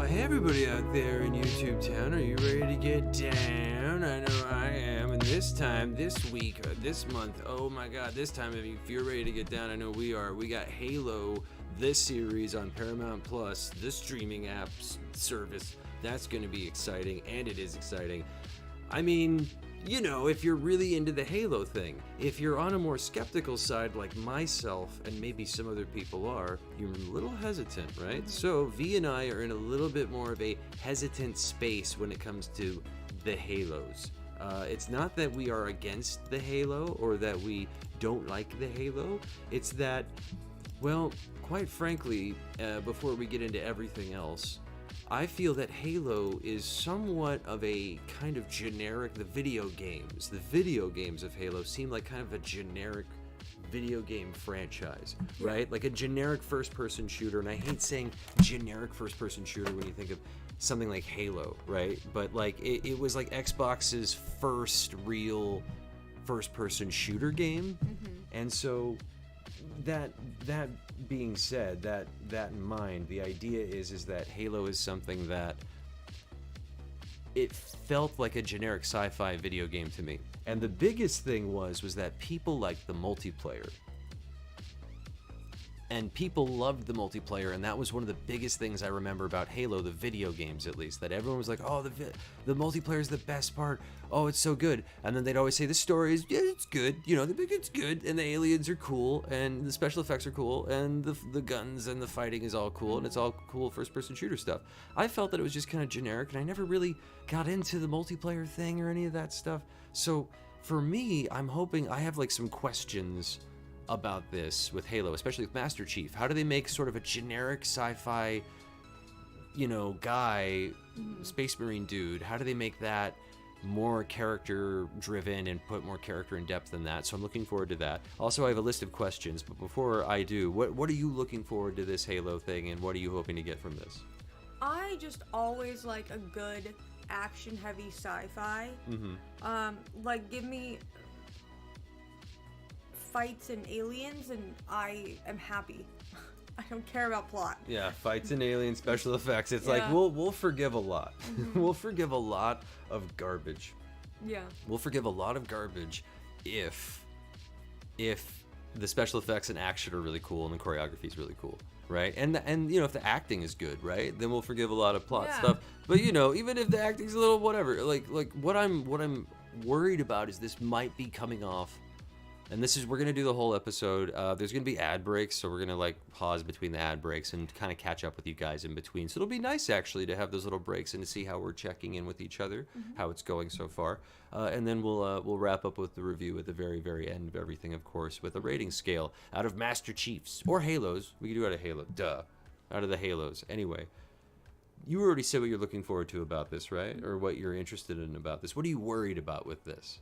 Hey everybody out there in YouTube town, are you ready to get down? I know I am, and this time, this week, this month, oh my god, this time, if you're ready to get down, I know we are. We got Halo, this series on Paramount Plus, the streaming app service. That's going to be exciting, and it is exciting. I mean, you know, if you're really into the Halo thing. If you're on a more skeptical side like myself, and maybe some other people are, you're a little hesitant, right? So V and I are in a little bit more of a hesitant space when it comes to the Halos. It's not that we are against the Halo or that we don't like the Halo. It's that, well, quite frankly, before we get into everything else, I feel that Halo is somewhat of a kind of generic, the video games of Halo seem like kind of a generic video game franchise, right? Like a generic first-person shooter, and I hate saying generic first-person shooter when you think of something like Halo, right? But like it was like Xbox's first real first-person shooter game, and so that being said, that in mind, the idea is that Halo is something that it felt like a generic sci-fi video game to me. And the biggest thing was that people liked the multiplayer. And people loved the multiplayer, and that was one of the biggest things I remember about Halo, the video games at least, that everyone was like, oh, the multiplayer is the best part, oh, it's so good. And then they'd always say the story is, yeah, it's good, you know, it's good, and the aliens are cool, and the special effects are cool, and the guns and the fighting is all cool, and it's all cool first-person shooter stuff. I felt that it was just kind of generic, and I never really got into the multiplayer thing or any of that stuff. So for me, I'm hoping, I have like some questions about this with Halo, especially with Master Chief. How do they make sort of a generic sci-fi, you know, guy, Space Marine dude? How do they make that more character driven and put more character and depth in that? So I'm looking forward to that. Also, I have a list of questions, but before I do, what are you looking forward to this Halo thing, and what are you hoping to get from this? I just always like a good action heavy sci-fi. Like give me fights and aliens and I am happy. I don't care about plot. Yeah, fights and aliens, special effects. It's like we'll forgive a lot. We'll forgive a lot of garbage. Yeah. We'll forgive a lot of garbage if the special effects and action are really cool and the choreography is really cool, right? And you know, if the acting is good, right? Then we'll forgive a lot of plot stuff. But you know, even if the acting's a little whatever, like what I'm worried about is this might be coming off. And we're going to do the whole episode. There's going to be ad breaks, so we're going to like pause between the ad breaks and kind of catch up with you guys in between. So it'll be nice actually to have those little breaks and to see how we're checking in with each other, how it's going so far. And then we'll wrap up with the review at the very, very end of everything, of course, with a rating scale out of Master Chiefs or Halos. We can do out of Halo. Out of the Halos. Anyway, you already said what you're looking forward to about this, right? Or what you're interested in about this. What are you worried about with this?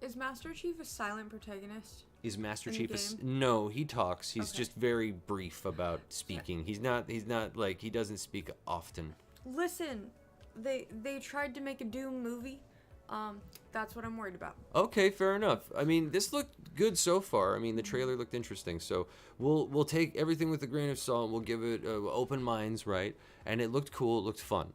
Is Master Chief a silent protagonist? Is Master Chief no, he talks. He's just very brief about speaking. He's not like, he doesn't speak often. Listen, they tried to make a Doom movie. That's what I'm worried about. Okay, fair enough. I mean, this looked good so far. I mean, the trailer looked interesting. So we'll take everything with a grain of salt. We'll give it open minds, right? And it looked cool. It looked fun.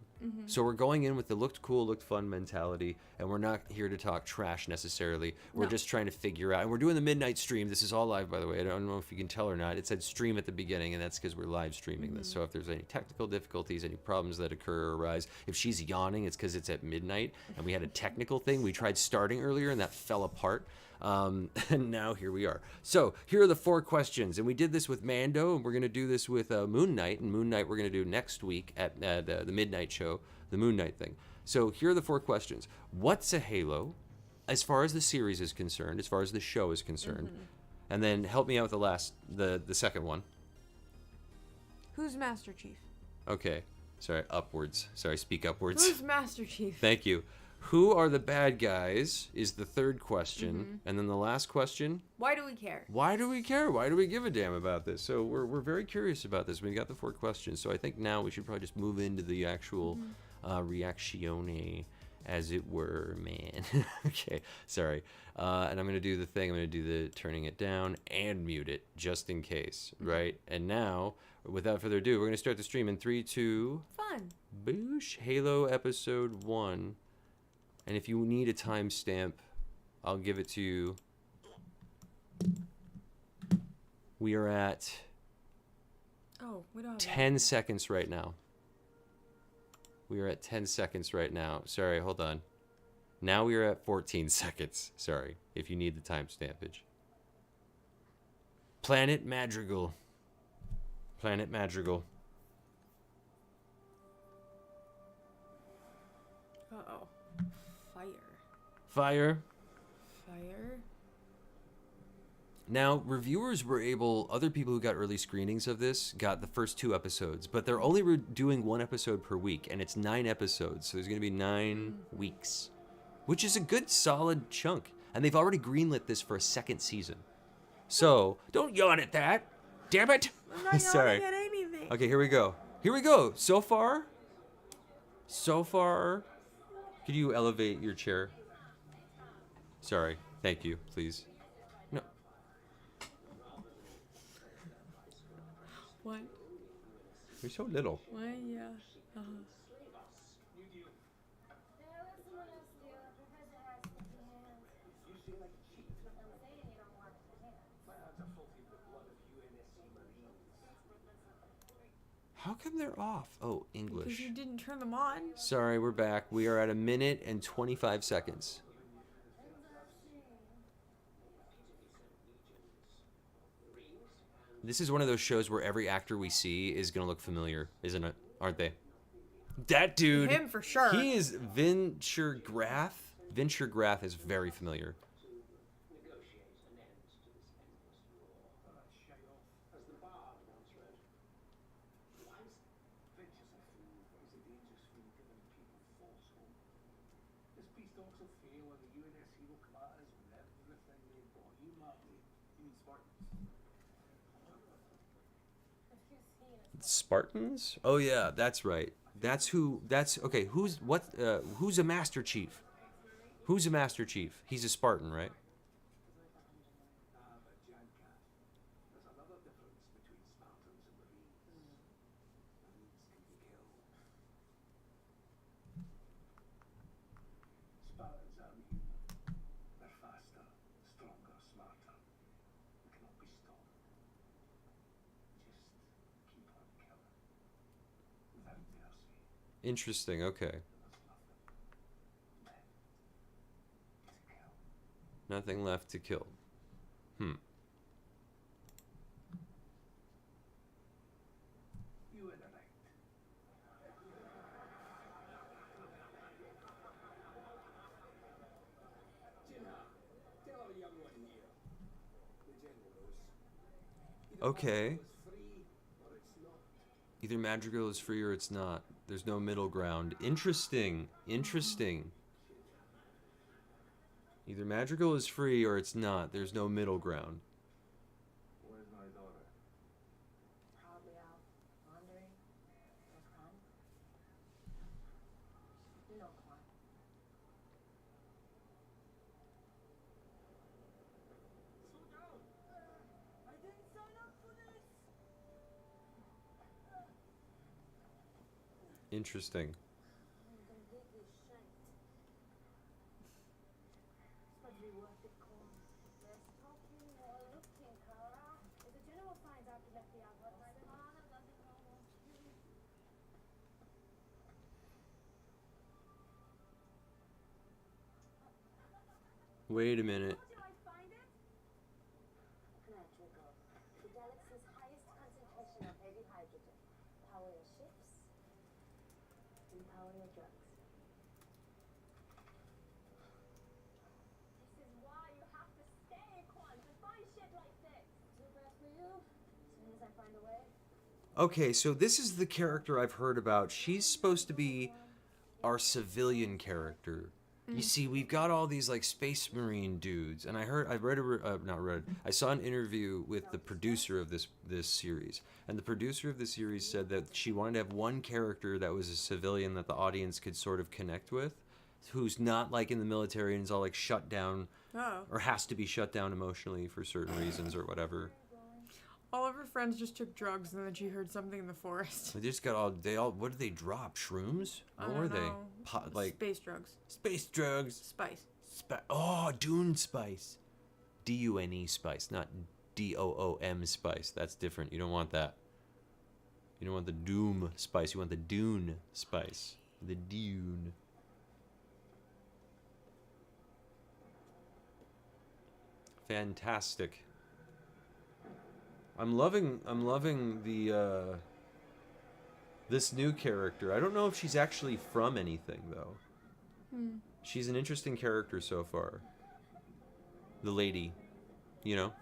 So we're going in with the looked cool, looked fun mentality, and we're not here to talk trash necessarily. We're just trying to figure out, and we're doing the midnight stream. This is all live, by the way. I don't know if you can tell or not. It said stream at the beginning, and that's because we're live streaming this. So if there's any technical difficulties, any problems that occur or arise, if she's yawning, it's because it's at midnight, and we had a technical thing. We tried starting earlier, and that fell apart. And now here we are. So here are the 4 questions, and we did this with Mando, and we're going to do this with Moon Knight, and Moon Knight we're going to do next week at the midnight show, the Moon Knight thing. So here are the 4 questions. What's a Halo, as far as the series is concerned, as far as the show is concerned? And then help me out with the second one. Who's Master Chief? Okay. Sorry, upwards. Sorry, speak upwards. Who's Master Chief? Thank you. Who are the bad guys is the third question. And then the last question. Why do we care? Why do we care? Why do we give a damn about this? So we're very curious about this. We got the 4 questions. So I think now we should probably just move into the actual reactione as it were, man. Okay, sorry. And I'm going to do the thing. I'm going to do the turning it down and mute it just in case, right? And now, without further ado, we're going to start the stream in 3, 2... Fun. Boosh. Halo episode 1. And if you need a timestamp, I'll give it to you. We are at we don't have 10 seconds right now. We are at 10 seconds right now. Sorry, hold on. Now we are at 14 seconds. Sorry, if you need the timestampage. Planet Madrigal. Planet Madrigal. Uh-oh. Fire. Fire. Fire. Now, reviewers were able, other people who got early screenings of this got the first 2 episodes, but they're only doing 1 episode per week, and it's 9 episodes, so there's going to be 9 weeks, which is a good, solid chunk. And they've already greenlit this for a 2nd season. So, don't yawn at that. Damn it! I'm not Sorry. yawning at anything. Okay, here we go. Here we go. So far, could you elevate your chair? Sorry. Thank you, please. No. What? You're so little. What? Yeah. Uh-huh. How come they're off? Oh, English. Because you didn't turn them on. Sorry, we're back. We are at 1 minute and 25 seconds. This is one of those shows where every actor we see is going to look familiar, isn't it? Aren't they? That dude. Him for sure. He is Venture Graff. Venture Graff is very familiar. Spartans? Oh yeah, that's right. That's okay. Who's a Master Chief? Who's a Master Chief? He's a Spartan, right? Interesting, okay. Nothing left to kill. Okay. Either Madrigal is free or it's not. There's no middle ground. Interesting. Interesting. Either Madrigal is free or it's not. There's no middle ground. Where's my daughter? Probably out wandering. Or Kwan. You know Kwan. Slow down! I didn't sign up for this! Interesting. I'm completely shanked. It's supposed to be worth it, Kwan. Less talking, more looking, Kara. If the general finds out you left the outlet, my father doesn't know what to do. Wait a minute. How do I find it? Madrigal. The galaxy's highest concentration of heavy hydrogen. Power your ships. Empower your drugs. This is why you have to stay, Quan, to find shit like this. Too bad for you. As soon as I find a way. Okay, so this is the character I've heard about. She's supposed to be our civilian character. You see, we've got all these like space marine dudes, and I saw an interview with the producer of this series, and the producer of the series said that she wanted to have one character that was a civilian that the audience could sort of connect with, who's not like in the military and is all like shut down Oh. or has to be shut down emotionally for certain reasons or whatever. All of her friends just took drugs, and then she heard something in the forest. They just got what did they drop? Shrooms? I What don't were know. they? Like Space drugs. space drugs. Spice. Oh, Dune spice. Dune spice, not Doom spice. That's different. You don't want that. You don't want the Doom spice. You want the Dune spice. The Dune. Fantastic. I'm loving the this new character. I don't know if she's actually from anything though. She's an interesting character so far. The lady, you know?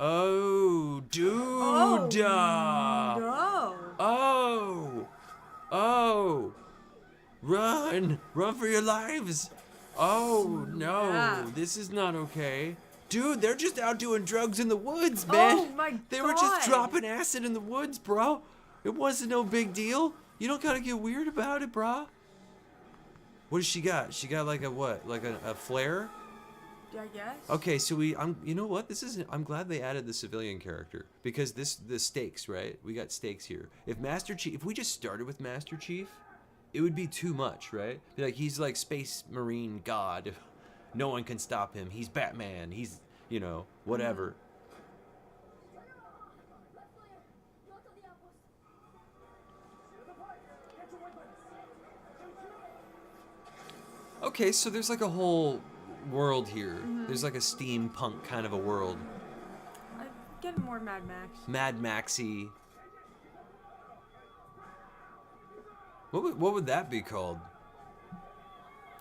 Oh, dude. Oh, no. Oh. Oh. Run. Run for your lives. Oh, no. Yeah. This is not okay. Dude, they're just out doing drugs in the woods, man. Oh, my God. They were just dropping acid in the woods, bro. It wasn't no big deal. You don't gotta get weird about it, bro. What does she got? She got like a what? Like a flare? I guess. Okay, so you know what? I'm glad they added the civilian character because the stakes, right? We got stakes here. If we just started with Master Chief, it would be too much, right? Be like he's like space marine god. No one can stop him. He's Batman. He's, whatever. Okay, so there's like a whole world here. There's like a steampunk kind of a world. I'm getting more Mad Max. Mad Maxy. What would that be called?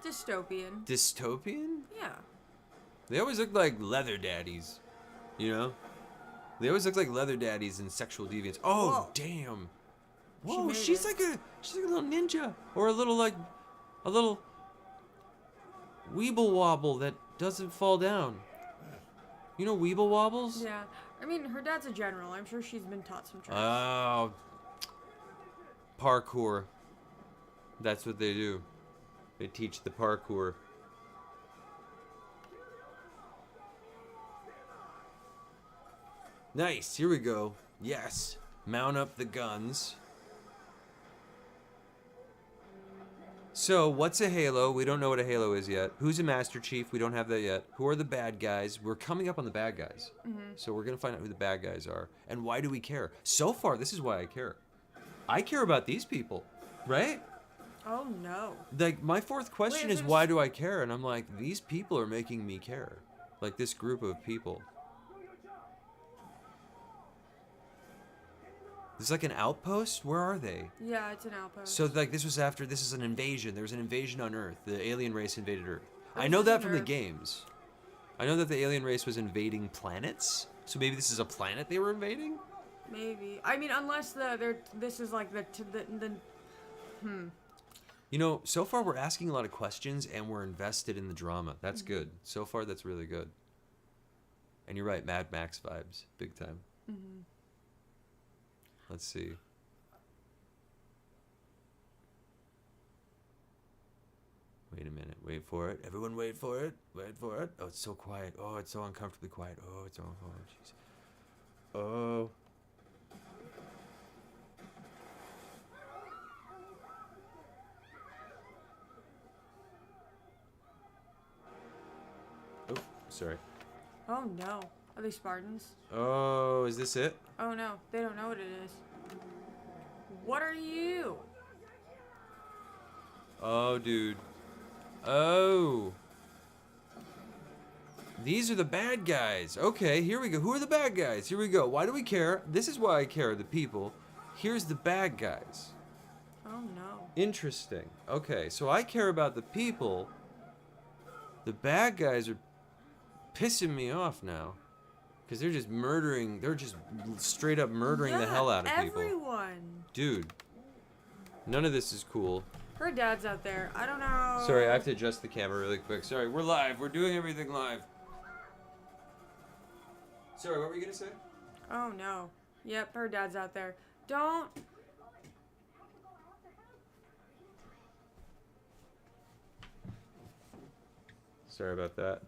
Dystopian. Dystopian? Yeah. They always look like leather daddies, you know? They always look like leather daddies and sexual deviants. Oh, Whoa. damn. Whoa, made she's it. like a little ninja or a little weeble wobble that doesn't fall down. You know weeble wobbles? Yeah. I mean, her dad's a general. I'm sure she's been taught some tricks. Oh. Parkour. That's what they do. They teach the parkour. Nice. Here we go. Yes. Mount up the guns. So, what's a Halo? We don't know what a Halo is yet. Who's a Master Chief? We don't have that yet. Who are the bad guys? We're coming up on the bad guys. So we're going to find out who the bad guys are. And why do we care? So far, this is why I care. I care about these people, right? Oh, no. Like, my fourth question is, why do I care? And I'm like, these people are making me care. Like, this group of people. There's like an outpost? Where are they? Yeah, it's an outpost. So, like, this is an invasion. There was an invasion on Earth. The alien race invaded Earth. I This know that isn't from the Earth. games. I know that the alien race was invading planets. So maybe this is a planet they were invading? Maybe. I mean, unless this is like the You know, so far we're asking a lot of questions and we're invested in the drama. That's good. So far, that's really good. And you're right, Mad Max vibes. Big time. Let's see. Wait a minute. Wait for it. Everyone wait for it. Wait for it. Oh, it's so quiet. Oh, it's so uncomfortably quiet. Oh, it's so... Oh, jeez. Oh. Oh, sorry. Oh, no. Are they Spartans? Oh, is this it? Oh, no. They don't know what it is. What are you? Oh, dude. Oh. These are the bad guys. Okay, here we go. Who are the bad guys? Here we go. Why do we care? This is why I care, the people. Here's the bad guys. Oh, no. Interesting. Okay, so I care about the people. The bad guys are pissing me off now. Because they're just murdering, they're just straight up murdering the hell out of people. Everyone. Dude, none of this is cool. Her dad's out there. I don't know. Sorry, I have to adjust the camera really quick. Sorry, we're live. We're doing everything live. Sorry, what were you gonna say? Oh no. Yep, her dad's out there. Don't. Sorry about that.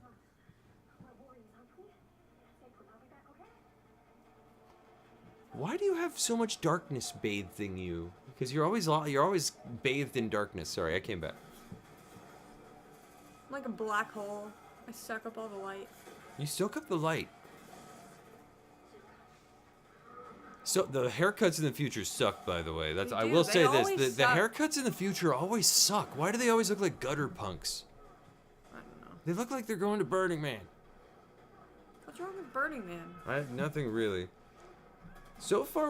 Why do you have so much darkness bathed in you? Because you're always bathed in darkness. Sorry, I came back. I'm like a black hole. I suck up all the light. You soak up the light. So the haircuts in the future suck, by the way. That's They I do. will They say this: always the suck. haircuts in the future always suck. Why do they always look like gutter punks? I don't know. They look like they're going to Burning Man. What's wrong with Burning Man? I have nothing really. So far,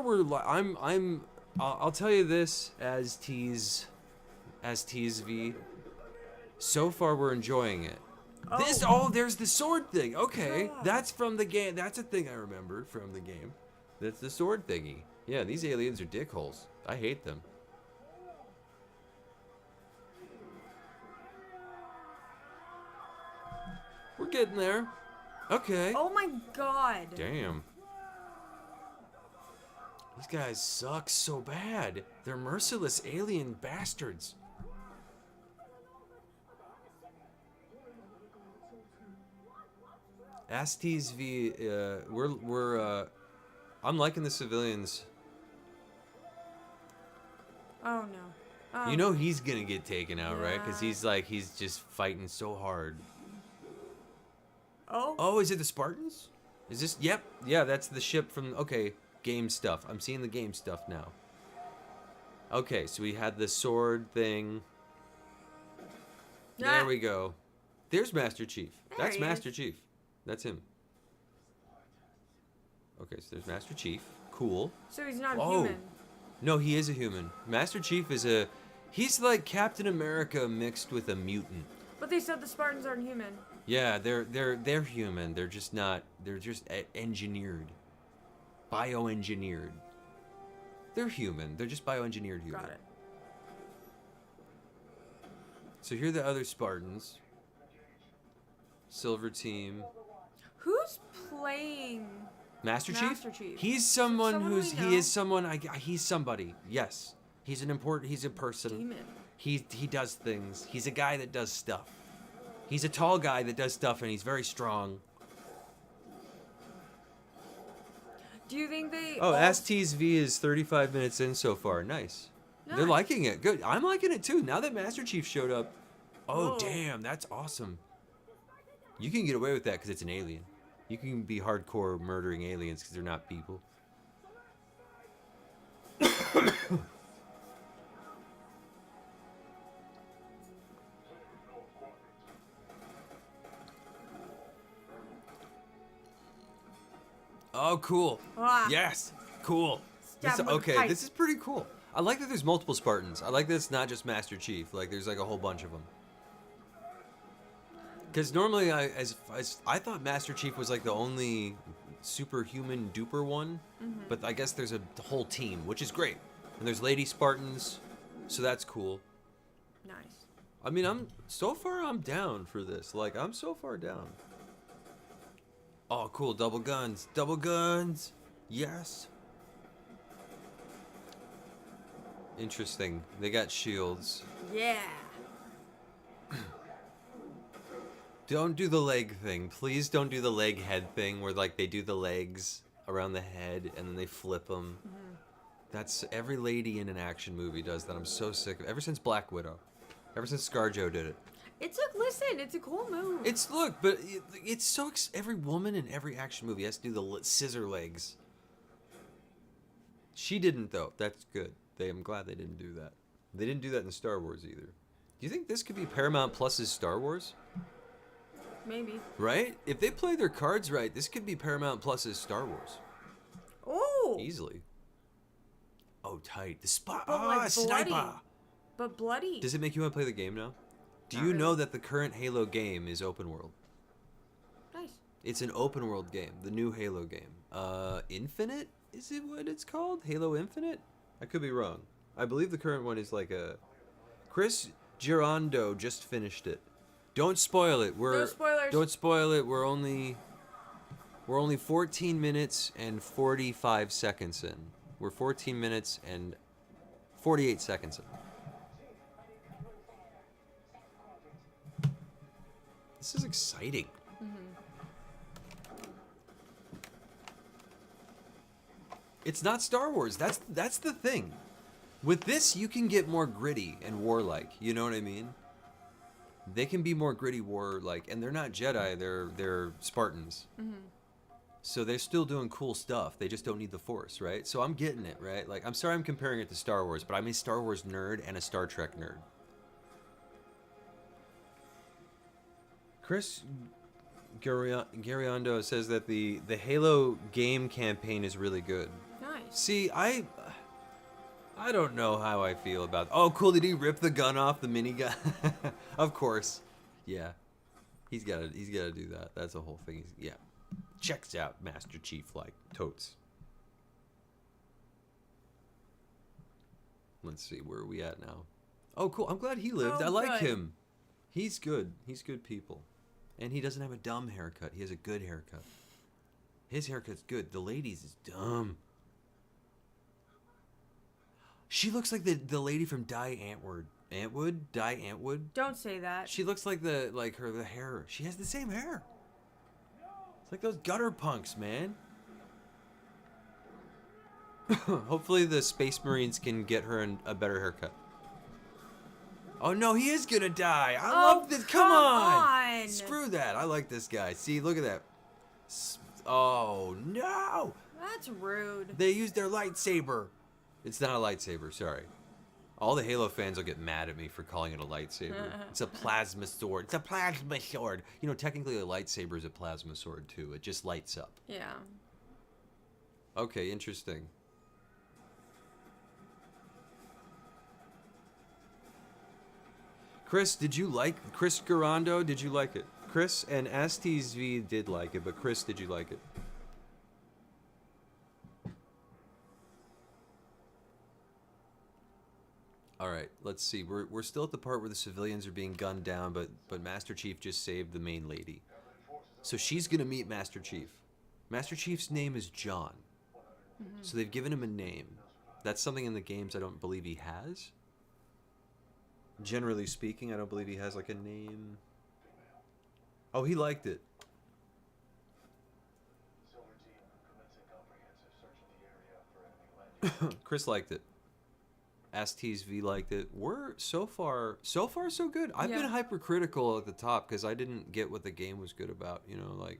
I'll tell you this as TSV. So far, we're enjoying it. There's the sword thing. Okay, Yeah. that's from the game. That's a thing I remember from the game. That's the sword thingy. Yeah, these aliens are dickholes. I hate them. We're getting there. Okay. Oh my god. Damn. These guys suck so bad. They're merciless alien bastards. Astes V, I'm liking the civilians. Oh no. You know he's gonna get taken out, right? Because Yeah. he's just fighting so hard. Oh. Oh, is it the Spartans? Is this? Yep. Yeah, that's the ship from. Okay, game stuff. I'm seeing the game stuff now. Okay, so we had the sword thing. Yeah. There we go. There's Master Chief. There That's he Master is. Chief. That's him. Okay, so there's Master Chief. Cool. So he's not Oh. human. No, he is a human. Master Chief is a. He's like Captain America mixed with a mutant. But they said the Spartans aren't human. Yeah, they're human. They're just not. They're just engineered, bioengineered. They're human. They're just bioengineered human. Got it. So here are the other Spartans. Silver Team. Who's playing? Master Chief? Master Chief. He's someone Someone who's we know. he is someone he's somebody. Yes. He's a person. Demon. He does things. He's a guy that does stuff. He's a tall guy that does stuff and he's very strong. Do you think they? Oh, all- STSV is 35 minutes in so far. Nice. They're Nice. liking it. Good. I'm liking it too. Now that Master Chief showed up. Oh, Whoa. damn. That's awesome. You can get away with that because it's an alien. You can be hardcore murdering aliens because they're not people. Oh, cool. Ah. Yes. Cool. Stab him with a Okay, pipe. this is pretty cool. I like that there's multiple Spartans. I like that it's not just Master Chief. Like, there's like a whole bunch of them. Because normally, as I thought Master Chief was like the only superhuman duper one. Mm-hmm. But I guess there's a whole team, which is great. And there's Lady Spartans, so that's cool. Nice. I mean, I'm down for this. Like, I'm so far down. Oh, cool. Double guns. Double guns. Yes. Interesting. They got shields. Yeah. Don't do the leg thing. Please don't do the leg head thing where, like, they do the legs around the head and then they flip them. Mm-hmm. That's every lady in an action movie does that. I'm so sick of it. Ever since Black Widow. Ever since ScarJo did it. Listen, it's a cool move. It's so every woman in every action movie has to do the scissor legs. She didn't though. That's good. I'm glad they didn't do that. They didn't do that in Star Wars either. Do you think this could be Paramount Plus's Star Wars? Maybe. Right? If they play their cards right, this could be Paramount Plus's Star Wars. Oh. Easily. Oh, tight. The spot. But, like, sniper. bloody. But bloody. Does it make you want to play the game now? Do Not you know really. that the current Halo game is open world? Nice. It's an open world game, the new Halo game. Infinite? Is it what it's called? Halo Infinite? I could be wrong. I believe the current one is like a... Chris Girondo just finished it. Don't spoil it. No spoilers. Don't spoil it. We're only 14 minutes and 45 seconds in. We're 14 minutes and 48 seconds in. This is exciting. It's not Star Wars. That's the thing. With this, you can get more gritty and warlike. You know what I mean? They can be more gritty, warlike, and they're not Jedi. They're Spartans. So they're still doing cool stuff. They just don't need the Force, right? So I'm getting it, right? Like, I'm sorry I'm comparing it to Star Wars, but I'm a Star Wars nerd and a Star Trek nerd. Chris Gariondo says that the Halo game campaign is really good. Nice. See, I don't know how I feel about. Oh, cool! Did he rip the gun off the minigun? Of course, yeah. He's gotta do that. That's the whole thing. Yeah, checks out Master Chief like totes. Let's see, where are we at now? Oh, cool! I'm glad he lived. Oh, I like good. him. He's good. He's good people, and he doesn't have a dumb haircut. He has a good haircut. His haircut's good. The lady's is dumb. She looks like the lady from Die Antwoord. Die Antwood. Don't say that. She looks like the hair. She has the same hair. It's like those gutter punks, man. Hopefully the Space Marines can get her a better haircut. Oh no, he is gonna die. I love this. Come on. Screw that. I like this guy. See, look at that. Oh no. That's rude. They used their lightsaber. It's not a lightsaber, sorry. All the Halo fans will get mad at me for calling it a lightsaber. It's a plasma sword. It's a plasma sword. You know, technically a lightsaber is a plasma sword too. It just lights up. Yeah. Okay, interesting. Chris, Chris Garando, did you like it? Chris and Astes V did like it, but Chris, did you like it? All right, let's see. We're still at the part where the civilians are being gunned down, but Master Chief just saved the main lady. So she's gonna meet Master Chief. Master Chief's name is John. So they've given him a name. That's something in the games I don't believe he has. Generally speaking, I don't believe he has like a name. Oh, he liked it. Chris liked it. Astes V liked it. We're so far so good. I've been hypercritical at the top because I didn't get what the game was good about, you know, like,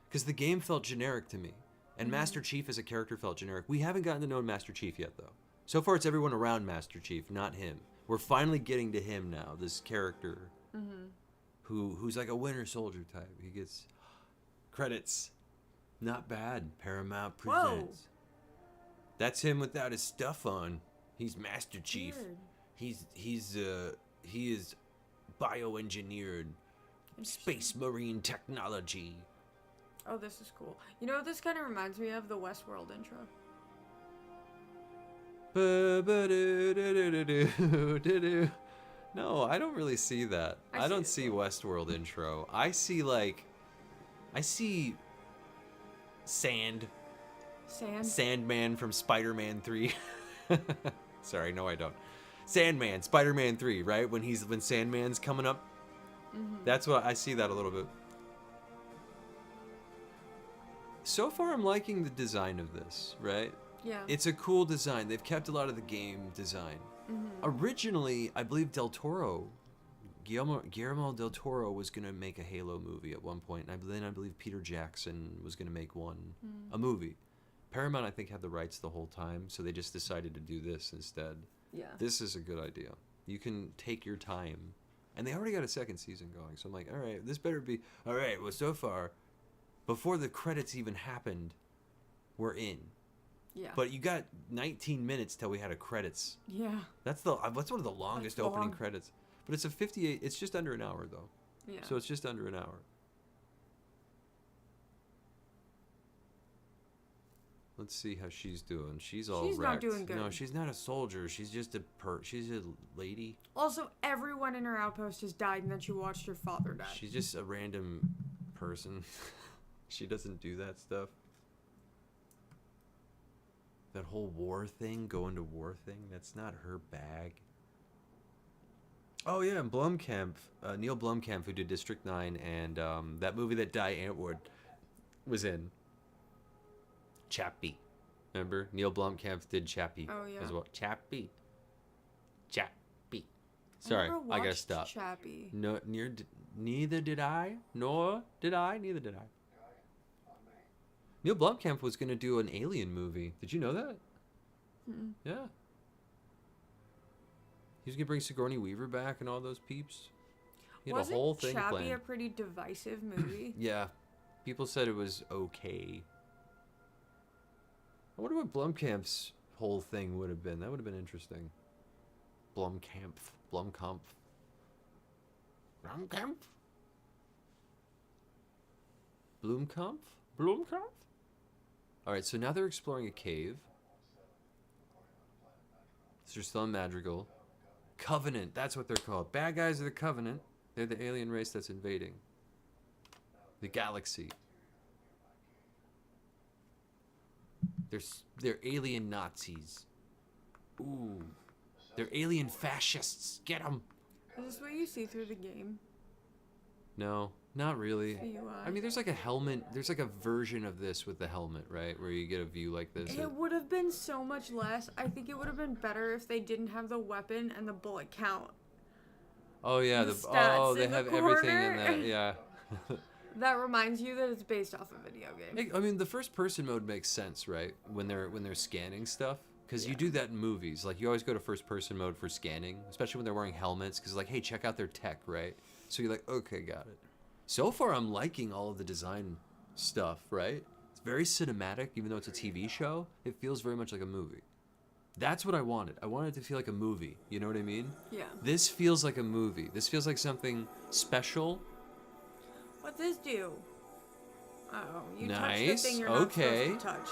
because the game felt generic to me, and Master Chief as a character felt generic. We haven't gotten to know Master Chief yet, though. So far, it's everyone around Master Chief, not him. We're finally getting to him now. This character, who's like a Winter Soldier type. He gets credits. Not bad. Paramount presents. Whoa. That's him without his stuff on. He's Master Chief. Weird. He is bioengineered space marine technology. Oh, this is cool. You know, this kind of reminds me of the Westworld intro. No, I don't really see that. I don't see Westworld intro. I see sand. Sandman from Spider-Man 3. Sorry, no I don't. Sandman, Spider-Man 3, right? When Sandman's coming up. That's what I see that a little bit. So far I'm liking the design of this, right? Yeah. It's a cool design. They've kept a lot of the game design. Originally, I believe Guillermo del Toro was going to make a Halo movie at one point, and then I believe Peter Jackson was going to make a movie. Paramount, I think, had the rights the whole time, so they just decided to do this instead. Yeah. This is a good idea. You can take your time. And they already got a second season going, so I'm like, all right, this better be... All right, well, so far, before the credits even happened, we're in. Yeah. But you got 19 minutes till we had a credits. Yeah. That's one of the longest opening credits. But it's a 58... It's just under an hour, though. Yeah. So it's just under an hour. Let's see how she's doing. She's all She's wrecked. not doing good. No, she's not a soldier. She's just she's a lady. Also, everyone in her outpost has died, and then she watched her father die. She's just a random person. She doesn't do that stuff. That whole war thing, going to war thing, that's not her bag. Oh yeah, and Blomkamp, Neil Blomkamp, who did District 9 and that movie that Di Antwoord was in. Chappie. Remember? Neil Blomkamp did Chappie as well. Chappie. Sorry, I gotta stop. Chappie. No, neither did I. Nor did I. Neither did I. Neil Blomkamp was gonna do an Alien movie. Did you know that? Mm-mm. Yeah. He was gonna bring Sigourney Weaver back and all those peeps. He had a whole thing Chappie planned. a pretty divisive movie? Yeah, people said it was okay. I wonder what Blomkamp's whole thing would have been. That would have been interesting. Blomkamp. Blomkamp. Alright, so now they're exploring a cave. So they're still in Madrigal. Covenant, that's what they're called. Bad guys are the Covenant. They're the alien race that's invading the galaxy. They're alien Nazis. Ooh. They're alien fascists. Get them. Is this what you see through the game? No, not really. UI. I mean, there's like a helmet. There's like a version of this with the helmet, right? Where you get a view like this. It would have been so much less. I think it would have been better if they didn't have the weapon and the bullet count. Oh yeah, the stats they in the have everything in corner. that. Yeah. That reminds you that it's based off a video game. I mean, the first person mode makes sense, right? When they're scanning stuff, because you do that in movies. Like you always go to first person mode for scanning, especially when they're wearing helmets. Because like, hey, check out their tech, right? So you're like, okay, got it. So far, I'm liking all of the design stuff, right? It's very cinematic, even though it's a TV show. It feels very much like a movie. That's what I wanted. I wanted it to feel like a movie. You know what I mean? Yeah. This feels like a movie. This feels like something special. What's this do? Oh, you Nice. touched the thing you're not supposed to touch.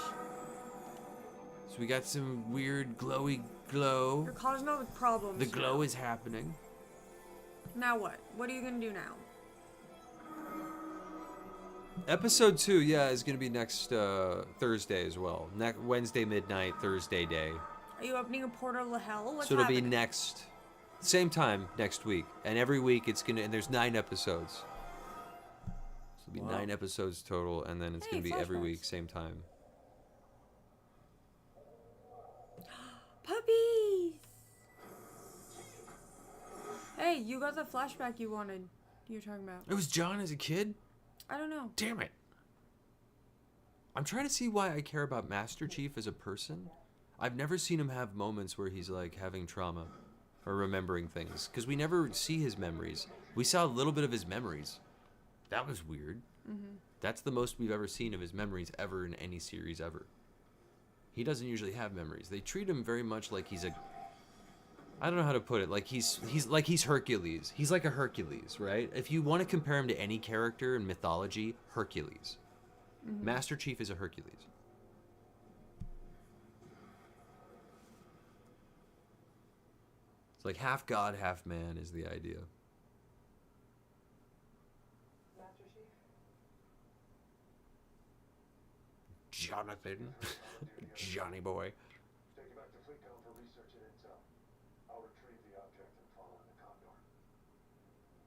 So we got some weird glowy glow. You're causing all the problems. The glow now. is happening. Now what? What are you gonna do now? Episode 2, yeah, is gonna be next Thursday as well. Next Wednesday midnight, Thursday day. Are you opening a portal to hell? What's So it'll happening? be next, same time next week, and every week it's gonna. And there's 9 episodes. So it'll be 9 episodes total, and then it's Hey, gonna be every flashbacks. week, same time. Puppies! Hey, you got the flashback you wanted. You were talking about. It was John as a kid. I don't know. Damn it. I'm trying to see why I care about Master Chief as a person. I've never seen him have moments where he's like having trauma or remembering things, because we never see his memories. We saw a little bit of his memories. That was weird. Mm-hmm. That's the most we've ever seen of his memories ever in any series ever. He doesn't usually have memories. They treat him very much like he's a, I don't know how to put it, like he's Hercules. He's like a Hercules, right? If you want to compare him to any character in mythology, Hercules. Mm-hmm. Master Chief is a Hercules. It's like half god, half man is the idea. Master Chief? Jonathan. Johnny boy. Take you back to Fleet Town for research and intel. I'll retrieve the object and follow in the Condor.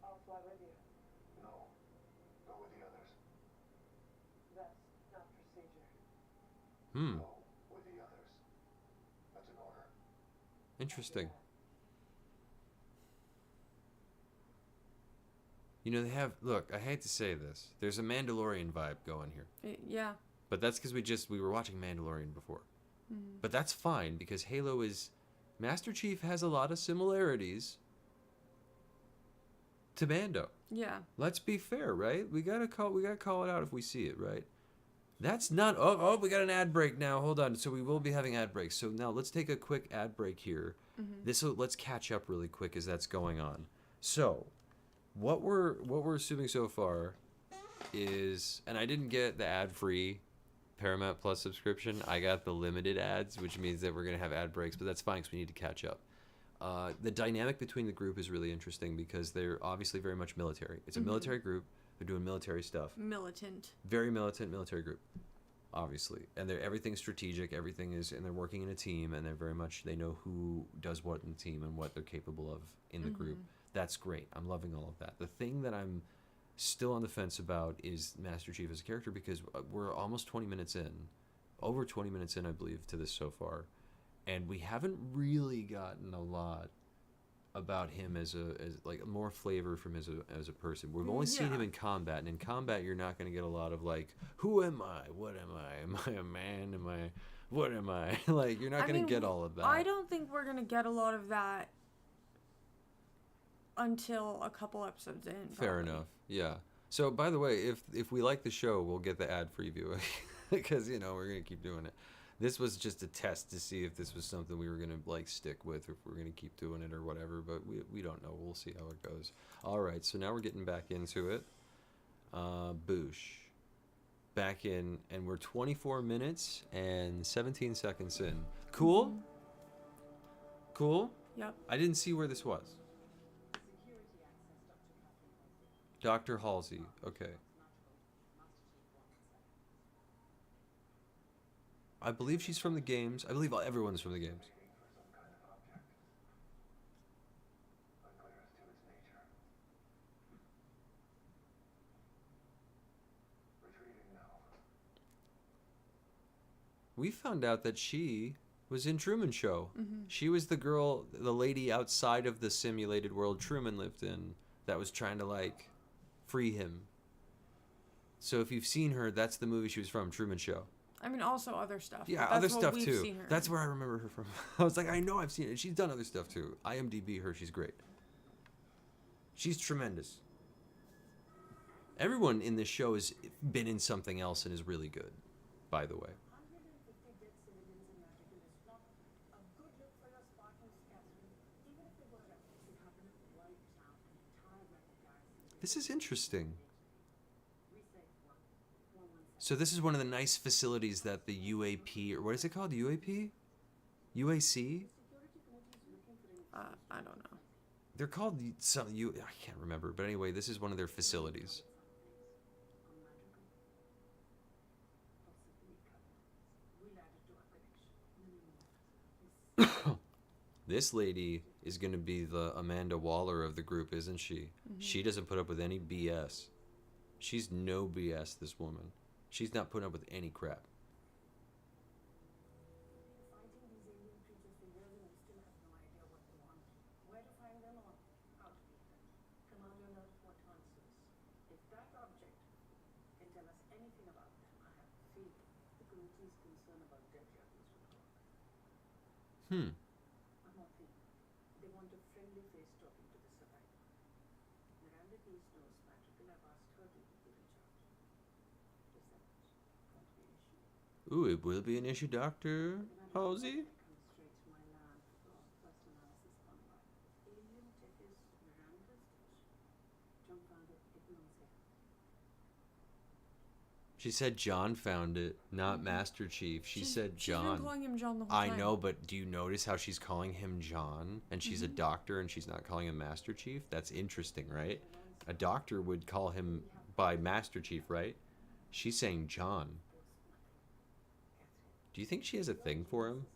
I'll fly with you. No. Go with the others. That's not procedure. Hmm. Go with the others. That's an order. Interesting. You know, they have, look, I hate to say this. There's a Mandalorian vibe going here. Yeah. But that's because we were watching Mandalorian before. Mm-hmm. But that's fine, because Halo is, Master Chief has a lot of similarities to Mando. Yeah. Let's be fair, right? We gotta call it out if we see it, right? That's not, we got an ad break now. Hold on. So we will be having ad breaks. So now let's take a quick ad break here. Mm-hmm. Let's catch up really quick as that's going on. So, what we're assuming so far is, and I didn't get the ad-free Paramount Plus subscription. I got the limited ads, which means that we're gonna have ad breaks, but that's fine because we need to catch up. The dynamic between the group is really interesting because they're obviously very much military. It's a military group. They're doing military stuff. Militant. Very militant military group, obviously, and everything's strategic. Everything is, and they're working in a team, and they're very much they know who does what in the team and what they're capable of in the group. That's great. I'm loving all of that. The thing that I'm still on the fence about is Master Chief as a character because we're almost 20 minutes in, over 20 minutes in, I believe, to this so far, and we haven't really gotten a lot about him as like more flavor from as a person. We've only seen him in combat, and in combat you're not going to get a lot of like, who am I? What am I? Am I a man? Am I? What am I? Like, you're not going to get all of that. I don't think we're going to get a lot of that until a couple episodes in. Probably. Fair enough. Yeah. So, by the way, if we like the show, we'll get the ad free viewing because we're gonna keep doing it. This was just a test to see if this was something we were gonna like stick with, or if we're gonna keep doing it or whatever. But we don't know. We'll see how it goes. All right. So now we're getting back into it. Boosh. Back in, and we're 24 minutes and 17 seconds in. Cool. Cool. Yep. I didn't see where this was. Dr. Halsey, okay. I believe she's from the games. I believe everyone's from the games. Unclear as to its nature. Retrieving now. We found out that she was in Truman Show. She was the girl, the lady outside of the simulated world Truman lived in that was trying to like free him. So if you've seen her, that's the movie she was from, Truman Show. I mean, also other stuff. Yeah, That's other what stuff we've too. seen her That's in. where I remember her from. I was like, I know I've seen it. She's done other stuff too. IMDb her, she's great. She's tremendous. Everyone in this show has been in something else and is really good, by the way. 150 dead civilians in Vatican is not a good look for your Spartans, Catherine. Even if they were rebels, the government wiped out an entire rebel garrison. This is interesting. Reset 117. So this is one of the nice facilities that the UAP, or what is it called? UAP? UAC? Security committee is looking for an I don't know. They're called some I can't remember, but anyway, this is one of their facilities. possibly covered. We'll add it to our collection. This lady is going to be the Amanda Waller of the group, isn't she? She doesn't put up with any BS. She's no BS, this woman. She's not putting up with any crap. Fighting these alien creatures for years and we still have no idea what they want. Where to find them or how to beat them. Commander knows what answers. If that object can tell us anything about them, I have a feeling the committee's concern about deadliest would work. One more thing. They want a friendly face talking to the survivor. Miranda Keys knows Patrick and I've asked her to reach out. Is that going to be an issue? Ooh, it will be an issue, Dr. Halsey. Come straight to my lab for first analysis gone by. Alien tech is Miranda's dish. John found it, it knows it. She said John found it, not Master Chief. She said She's John. been calling him John the whole I time. know, but do you notice how she's calling him John? And she's a doctor and she's not calling him Master Chief? That's interesting, right? A doctor would call him by Master Chief, right? She's saying John. Do you think she has a thing for him?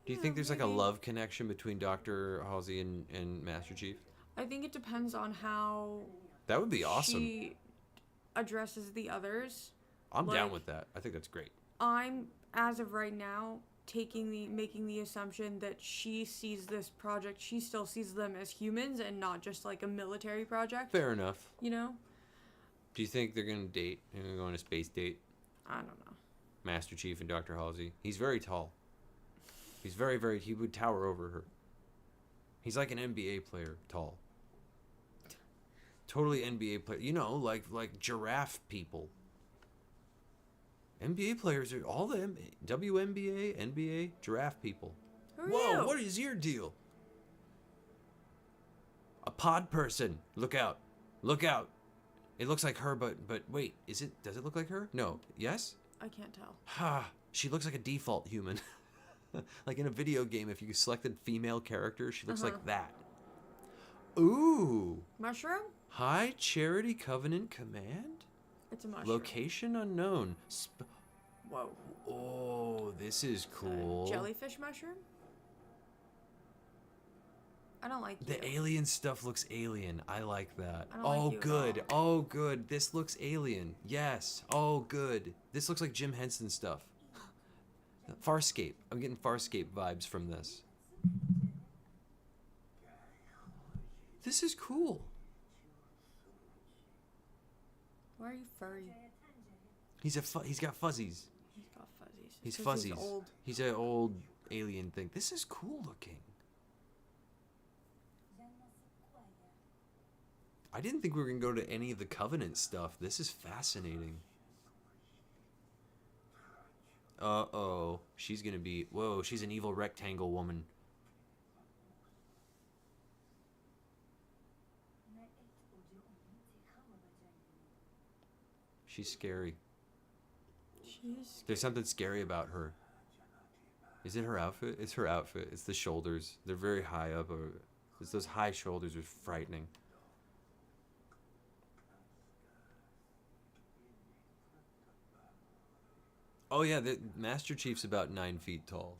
Do you think there's like a maybe. love connection between Dr. Halsey and Master Chief? I think it depends on how That would be awesome. she addresses the others. I'm down like- with that. I think that's great. I'm, as of right now, making the assumption that she sees this project, she still sees them as humans and not just like a military project. Fair enough. You know? Do you think they're going to date? They're going to go on a space date? I don't know. Master Chief and Dr. Halsey. He's very tall. He's very, he would tower over her. He's like an NBA player, tall. Totally NBA player. You know, like giraffe people. NBA players are all the WNBA, NBA, giraffe people. Who are Whoa, you? what is your deal? A pod person. Look out. Look out. It looks like her, but wait, does it look like her? No. Yes? I can't tell. Ha! She looks like a default human. Like in a video game, if you selected female character, she looks like that. Ooh! Mushroom? High Charity Covenant Command? It's a mushroom. Location unknown. Whoa. Oh, this is cool. Jellyfish mushroom? I don't like The you. alien stuff looks alien. I like that. I don't like Oh, you at good. Oh, good. This looks alien. Yes. Oh, good. This looks like Jim Henson stuff. Farscape. I'm getting Farscape vibes from this. This is cool. Why are you furry? He's got fuzzies. He's got fuzzies. He's 'Cause fuzzies. He's old. He's an old alien thing. This is cool looking. I didn't think we were going to go to any of the Covenant stuff. This is fascinating. Uh-oh. She's going to be... Whoa, she's an evil rectangle woman. She's scary. She's... There's something scary about her. Is it her outfit? It's her outfit. It's the shoulders. They're very high up. It's those high shoulders are frightening. Oh yeah, the Master Chief's about 9 feet tall.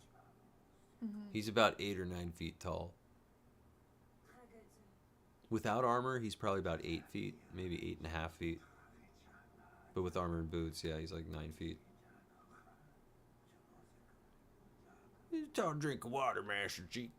He's about 8 or 9 feet tall. Without armor, he's probably about 8 feet, maybe 8.5 feet. But with armor and boots, yeah, he's like 9 feet. He's a tall drink of water, Master Chief.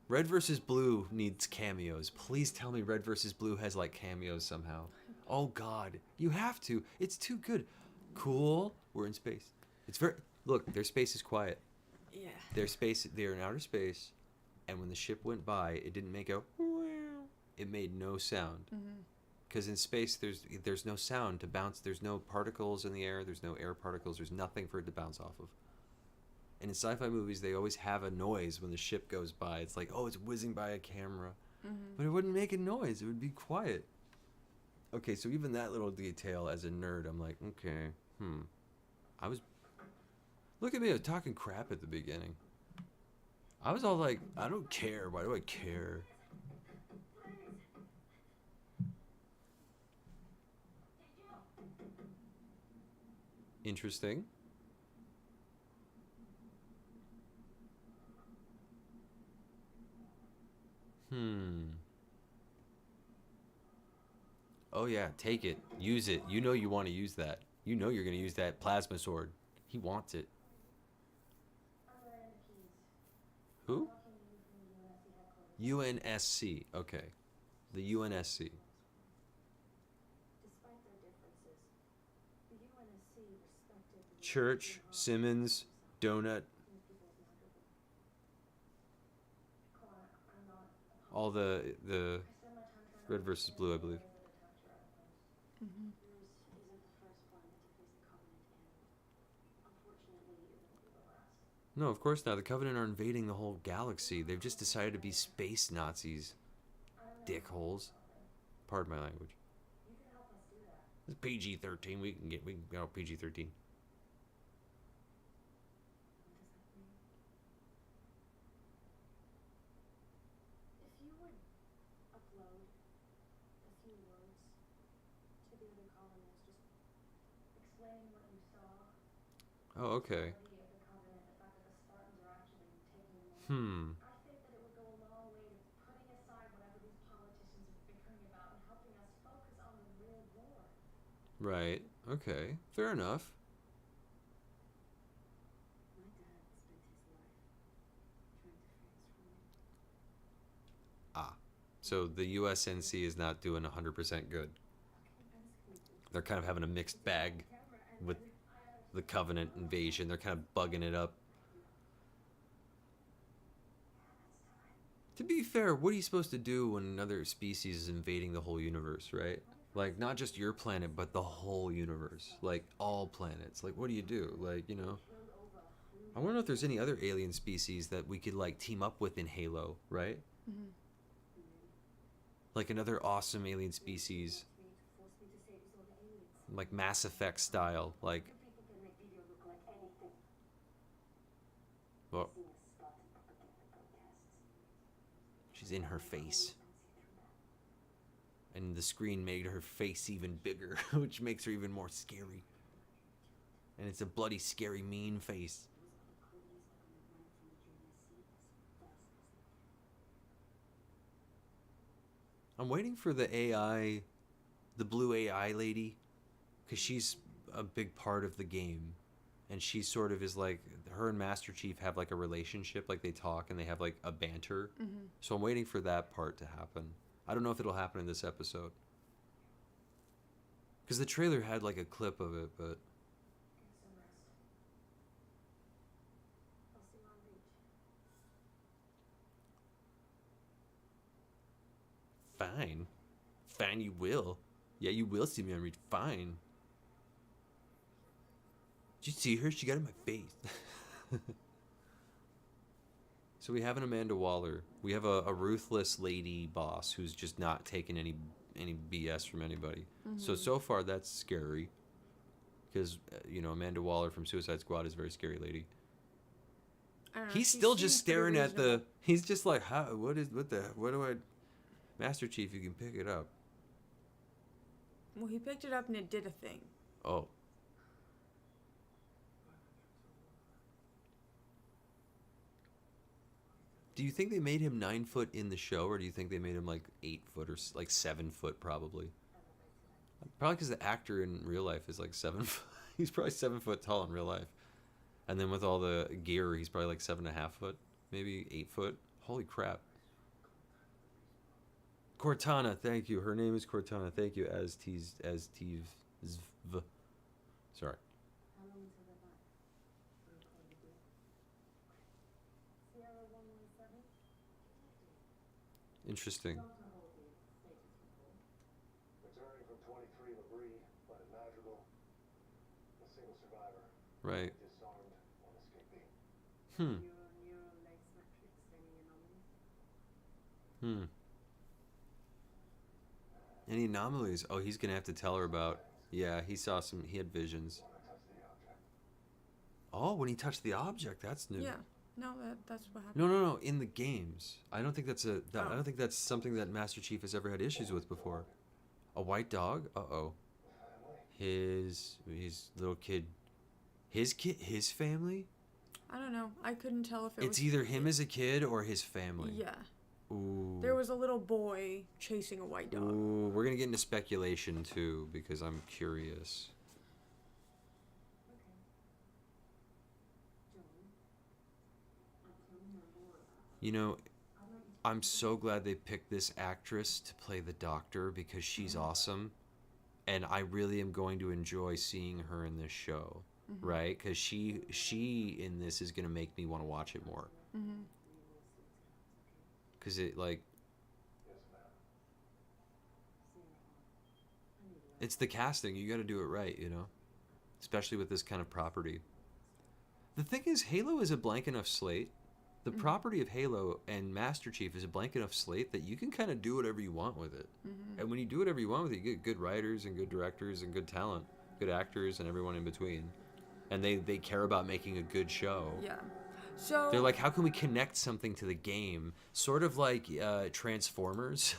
Red vs. Blue needs cameos. Please tell me Red vs. Blue has like cameos somehow. Oh God, you have to. It's too good. Cool. We're in space. It's very... Look, their space is quiet. Yeah. They're in outer space, and when the ship went by, it didn't make a... It made no sound. Because in space, there's no sound to bounce. There's no particles in the air. There's no air particles. There's nothing for it to bounce off of. And in sci-fi movies, they always have a noise when the ship goes by. It's like, oh, it's whizzing by a camera. But it wouldn't make a noise. It would be quiet. Okay, so even that little detail, as a nerd, I'm like, okay, I was... Look at me, I was talking crap at the beginning. I was all like, I don't care. Why do I care? Interesting. Oh yeah, take it. Use it. You know you want to use that. You know you're going to use that plasma sword. He wants it. Who? UNSC. Okay. The UNSC. Church, Simmons, Donut. All the Red versus Blue, I believe. No, of course not. The Covenant are invading the whole galaxy. They've just decided to be space Nazis. Dickholes. Pardon my language. It's PG-13. We can go PG-13. Oh, okay. I think that it would go a long way to putting aside whatever these politicians are bickering about and helping us focus on the real war. Right. Okay. Fair enough. My dad spent his life trying to transform me. Ah. So the USNC is not doing 100% good. They're kind of having a mixed bag with the Covenant invasion. They're kind of bugging it up. To be fair, what are you supposed to do when another species is invading the whole universe, right? Like, not just your planet, but the whole universe. Like, all planets. Like, what do you do? Like, you know... I want to know if there's any other alien species that we could, like, team up with in Halo, right? Like, another awesome alien species. Like, Mass Effect style. Like, in her face. And the screen made her face even bigger, which makes her even more scary. And it's a bloody, scary, mean face. I'm waiting for the AI, the blue AI lady, because she's a big part of the game. And she sort of is like, her and Master Chief have like a relationship, like they talk and they have like a banter. Mm-hmm. So I'm waiting for that part to happen. I don't know if it'll happen in this episode. Because the trailer had like a clip of it, but... Get some rest. I'll see you on beach. Fine. Fine, you will. Yeah, you will see me on read. Fine. Did you see her? She got in my face. So we have an Amanda Waller. We have a ruthless lady boss who's just not taking any BS from anybody. Mm-hmm. So far that's scary. Because, Amanda Waller from Suicide Squad is a very scary lady. I don't know, He's she still just seems pretty staring at the... reasonable. He's just like, what do I... Master Chief, you can pick it up. Well, he picked it up and it did a thing. Oh. Do you think they made him 9 foot in the show, or do you think they made him like 8 foot or like 7 foot probably? Probably because the actor in real life is like 7 foot. He's probably 7 foot tall in real life. And then with all the gear, he's probably like 7.5 foot, maybe 8 foot. Holy crap. Cortana, thank you. Her name is Cortana. Thank you, as Steve. Sorry. How long until they're back? We'll call you good. Sierra 117? Interesting. Dr. Holby, status report. Returning from 23 Labrie, but at Madrigal. A single survivor. Right. Disarmed, one escapee. Neural lace matrix staining anomalies. Any anomalies? Oh, he's gonna have to tell her about. Yeah, he had visions. When I touched the object. Oh, when he touched the object, that's new. Yeah. No, that's what happened. No. In the games, I don't think that's I Oh. don't think that's something that Master Chief has ever had issues with before. A white dog? Uh-oh. His little kid. His family? I don't know. I couldn't tell if It's either him as a kid or his family. Yeah. Ooh. There was a little boy chasing a white dog. Ooh, we're gonna get into speculation too because I'm curious. Okay. John, I can remember all about it. You know, I'd like you to I'm so glad they picked this actress to play the Doctor because she's awesome, and I really am going to enjoy seeing her in this show, right? Because she in this is gonna make me want to watch it more. Mm-hmm. Because it like Yes, ma'am. Sierra on. I need a it's the casting. You got to do it right, especially with this kind of property. The thing is, Halo is a blank enough slate. The property of Halo and Master Chief is a blank enough slate that you can kind of do whatever you want with it. And when you do whatever you want with it, you get good writers and good directors and good talent, good actors and everyone in between. And they care about making a good show. Yeah. So They're like, how can we connect something to the game? Sort of like Transformers.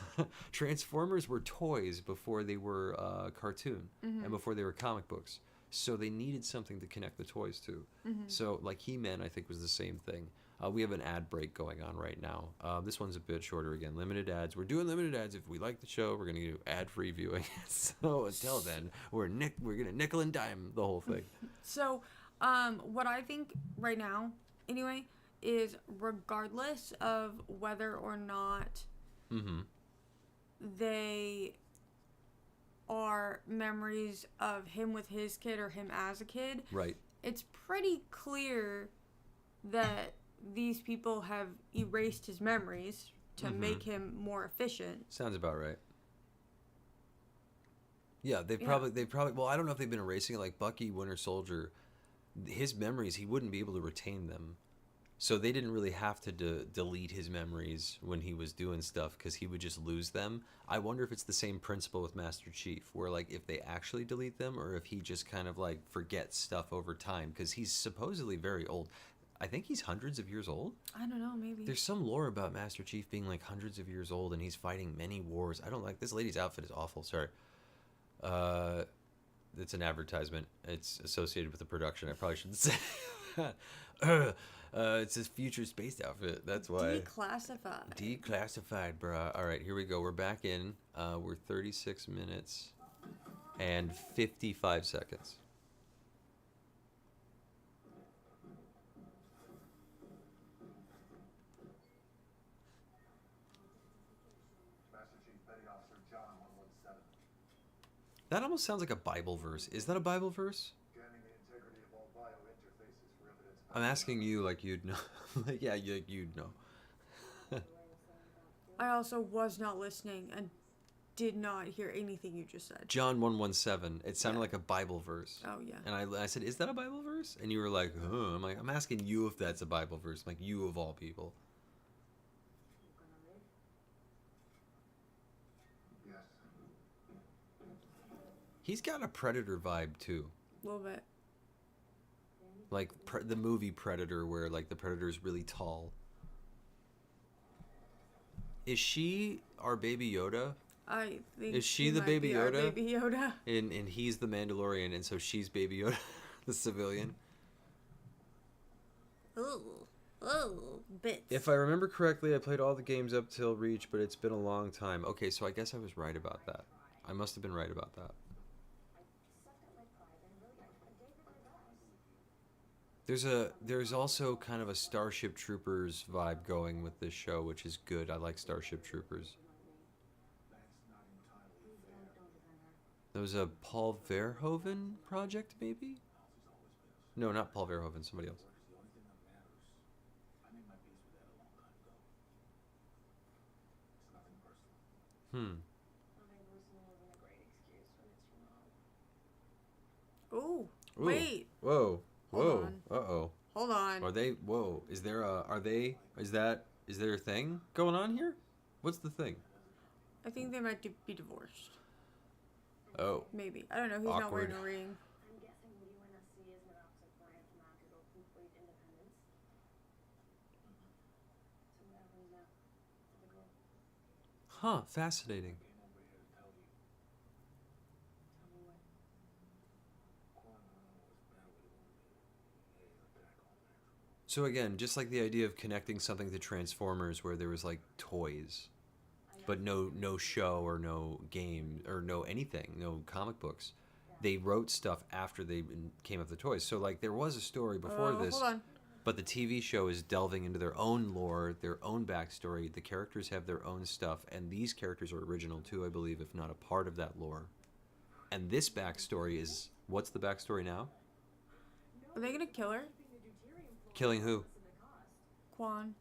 Transformers were toys before they were cartoon and before they were comic books. So they needed something to connect the toys to. So like He-Man, I think, was the same thing. We have an ad break going on right now. This one's a bit shorter again. Limited ads. We're doing limited ads. If we like the show, we're going to do ad-free viewing. So until then, we're going to nickel and dime the whole thing. So, what I think right now, anyway, is regardless of whether or not they are memories of him with his kid or him as a kid, Right. it's pretty clear that these people have erased his memories to make him more efficient. Sounds about right. Yeah, they Yeah. probably well, I don't know if they've been erasing it like Bucky, Winter Soldier. His memories, he wouldn't be able to retain them. So they didn't really have to delete his memories when he was doing stuff because he would just lose them. I wonder if it's the same principle with Master Chief, where like if they actually delete them or if he just kind of like forgets stuff over time because he's supposedly very old. I think he's hundreds of years old. I don't know, maybe. There's some lore about Master Chief being like hundreds of years old and he's fighting many wars. I don't like this lady's outfit is awful. Sorry. It's an advertisement. It's associated with the production. I probably shouldn't say that. It's his future space outfit. That's why. Declassified. Declassified, bruh. All right, here we go. We're back in. We're 36 minutes and 55 seconds. Master Chief Petty Officer John 117. That almost sounds like a Bible verse. Is that a Bible verse? Scanning the integrity of all biointerfaces for evidence. I'm asking you like you'd know. Like, yeah, you'd know. I also was not listening and did not hear anything you just said. John 117. It sounded Yeah. like a Bible verse. Oh, yeah. And I said, is that a Bible verse? And you were like, huh. I'm like, I'm asking you if that's a Bible verse. I'm like, you of all people. Yes. He's got a Predator vibe too. A little bit. Like the movie Predator where like the Predator's really tall. Is she our Baby Yoda? I think Is she the might Baby be our Yoda? Baby Yoda. And he's the Mandalorian and so she's Baby Yoda, the civilian. Oh, bits. If I remember correctly, I played all the games up till Reach, but it's been a long time. Okay, so I guess I was right about that. I must have been right about that. There's also kind of a Starship Troopers vibe going with this show, which is good. I like Starship Troopers. There was a Paul Verhoeven project, maybe? No, not Paul Verhoeven, somebody else. Oh, Ooh. wait. Whoa. Hold Whoa. on. Uh-oh. Hold on. Are they? Whoa. Is there is there a thing going on here? What's the thing? I think they might be divorced. Oh. Maybe. I don't know. He's not wearing Awkward. a ring. I'm guessing UNSC is an absent branch mounted or complete independence. So what happens now to the girl? Huh. Fascinating. Tell me what. So again, just like the idea of connecting something to Transformers, where there was like toys, but no show or no game or no anything, no comic books. They wrote stuff after they came up with the toys. So like there was a story before this, Hold on. but the TV show is delving into their own lore, their own backstory. The characters have their own stuff, and these characters are original too, I believe, if not a part of that lore. And this backstory is what's the backstory now? Are they gonna kill her? Killing who? Quan.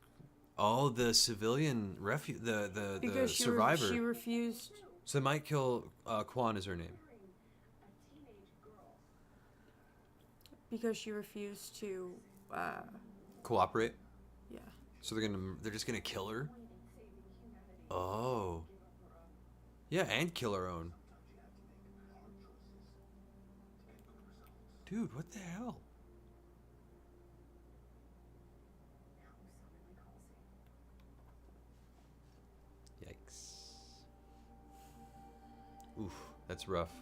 Oh, the civilian the Because survivor. she refused. So they might kill Quan is her name. Because she refused to. Cooperate. Yeah. So they're just gonna kill her. Oh. Yeah, and kill her own. Dude, what the hell? Yikes. Oof, that's rough.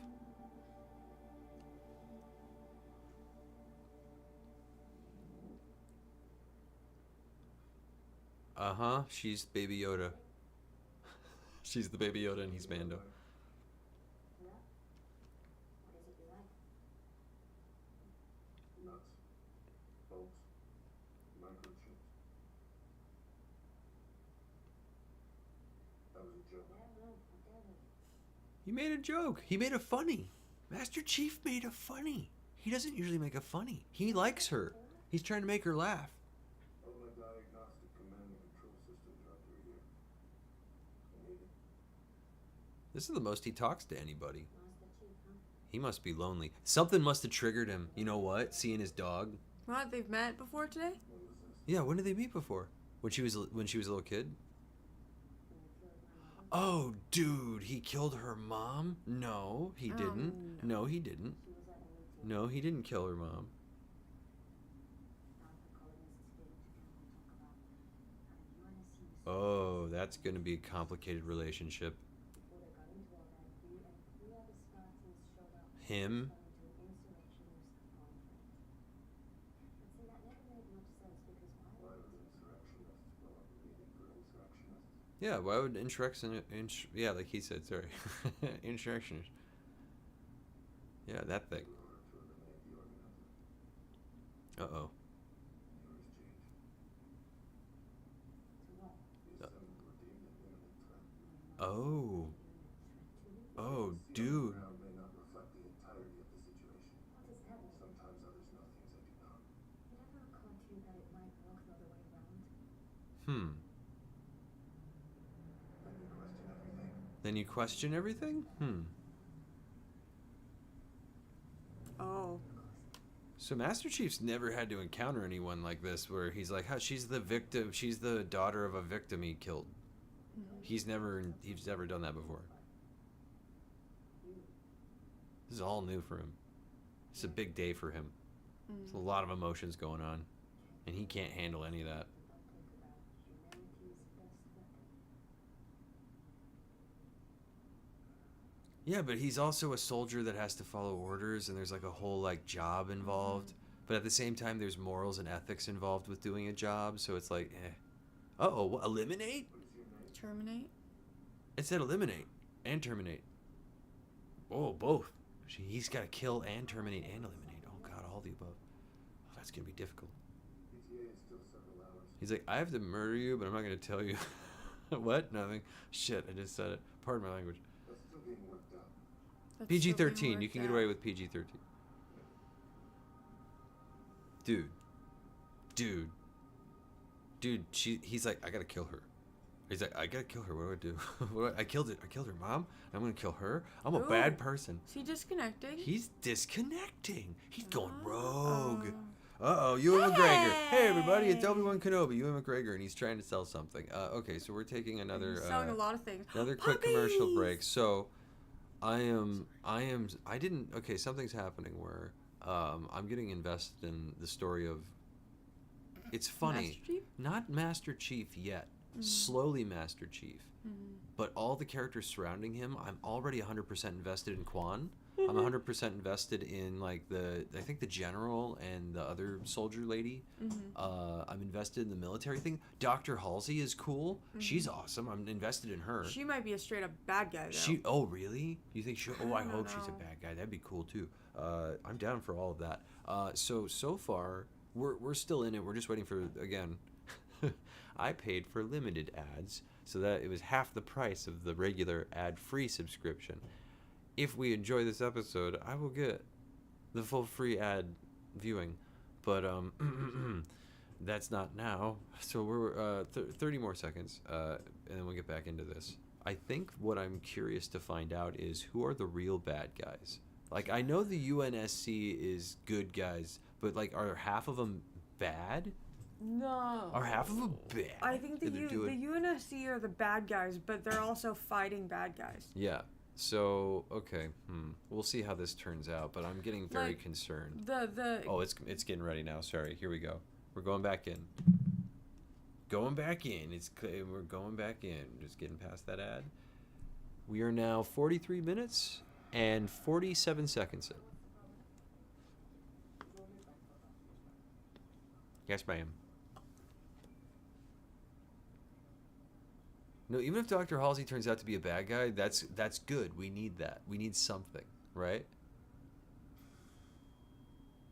Uh-huh, she's Baby Yoda. She's the Baby Yoda and he's Mando. Nuts, bolts, microchips. That was a joke. He made a joke. He made a funny. Master Chief made a funny. He doesn't usually make a funny. He likes her. He's trying to make her laugh. All my diagnostic command and control systems are under here. I need it. This is the most he talks to anybody. He must be lonely. Something must have triggered him. You know what? Seeing his dog. What? They've met before today? Yeah, when did they meet before? When she was a little kid? Oh, dude, he killed her mom? No, he didn't. No, he didn't. No, he didn't kill her mom. That's going to be a complicated relationship. Before they got into all that, he and 3 other Spartans showed up. Him? Responding to an insurrectionist conflict. But see, that never made much sense because Why would insurrectionists blow up a meeting for insurrectionists? Yeah, why would yeah, like he said, sorry. Insurrectionist. Yeah, that thing. In order to eliminate the organizer. Uh-oh. Yours changed. to what? The Assembled were deemed an imminent threat. Oh. Oh, dude. The crowd may not reflect the entirety of the situation. What does that mean? Sometimes others know things I do not. It ever occurred to you that it might work the other way around? Hmm. Then you question everything. Then you question everything? Hmm. Oh. So Master Chief's never had to encounter anyone like this where he's like, she's the victim, she's the daughter of a victim he killed. He's never done that before. This is all new for him. It's a big day for him. There's a lot of emotions going on, and he can't handle any of that. Yeah, but he's also a soldier that has to follow orders, and there's like a whole like job involved. But at the same time, there's morals and ethics involved with doing a job, so it's like, Uh-oh, what, eliminate? Terminate? It said eliminate and terminate. Oh, both. He's got to kill and terminate and eliminate. Oh god, all the above. Oh, that's gonna be difficult. PTA is still several hours. He's like, I have to murder you, but I'm not gonna tell you. What? Nothing. Shit, I just said it. Pardon my language. That's still being worked out. That's PG still being 13. You worked can get out. away with PG 13. Dude, he's like, I gotta kill her. He's like, I gotta kill her. What do I do? I killed her, Mom. I'm gonna kill her. I'm a Ooh. bad person. Is he disconnecting? He's disconnecting. He's going Oh. rogue. Uh-oh, Ewan McGregor. Hey, everybody, it's Obi-Wan Kenobi, Ewan McGregor, and he's trying to sell something. Okay, so we're taking another He's selling a lot of things. another quick commercial Puppies! break. So, okay, something's happening where I'm getting invested in the story of, it's funny, Master Chief? not Master Chief yet, slowly Master Chief, but all the characters surrounding him, I'm already 100% invested in Quan. I'm 100% invested in like I think the general and the other soldier lady. I'm invested in the military thing. Dr. Halsey is cool. She's awesome. I'm invested in her. She might be a straight up bad guy though. Oh really? You think she? Oh, I I don't hope she's a know. bad guy. That'd be cool too. I'm down for all of that. So far we're still in it. We're just waiting for, again. I paid for limited ads so that it was half the price of the regular ad-free subscription. If we enjoy this episode, I will get the full free ad viewing, but that's not now. So we're 30 more seconds, and then we'll get back into this. I think what I'm curious to find out is who are the real bad guys. Like, I know the UNSC is good guys, but like, are half of them bad? No. Are half of them bad? I think the They're doing- UNSC are the bad guys, but they're also fighting bad guys. Yeah. So okay, we'll see how this turns out. But I'm getting very Like, concerned. The Oh, it's getting ready now. Sorry. Here we go. We're going back in. Going back in. We're going back in. Just getting past that ad. We are now 43 minutes and 47 seconds in. Yes, ma'am. No, even if Dr. Halsey turns out to be a bad guy, that's good. We need that. We need something, right?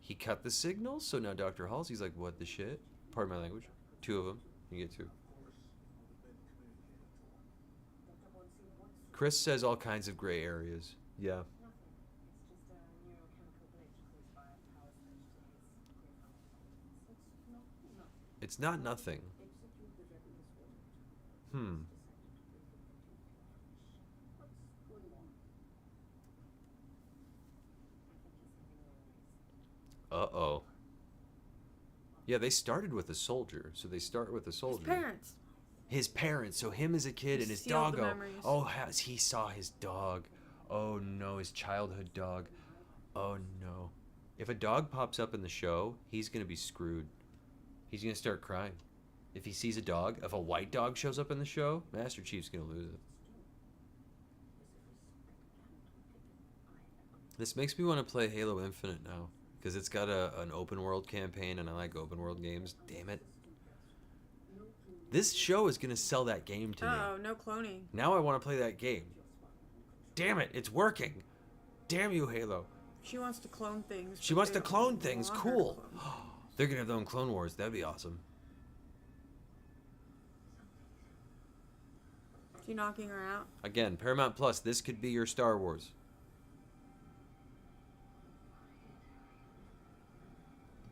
He cut the signal, so now Dr. Halsey's like, what the shit? Pardon my language. 2 of them. You get 2. Chris says all kinds of gray areas. Yeah. Nothing. It's just a neurochemical glitch caused by a power surge to his It's It's not nothing. Execute the Japanese order. What's going on? I think he's having a release. Uh-oh. Yeah, they started with a soldier. So they start with a soldier. parents. His parents. So him as a kid He and his sealed the doggo. memories. Oh, he saw his dog. Oh no, his childhood dog. Oh no. If a dog pops up in the show, he's going to be screwed. He's going to start crying. If he sees a dog, if a white dog shows up in the show, Master Chief's gonna lose it. This makes me want to play Halo Infinite now, because it's got an open world campaign, and I like open world games. Damn it. This show is gonna sell that game to me. Oh, no cloning. Now I want to play that game. Damn it, it's working. Damn you, Halo. She wants to clone things. She but wants they to don't clone things. want her to Cool. clone. They're gonna have their own Clone Wars. That'd be awesome. She knocking her out. Again, Paramount Plus. This could be your Star Wars.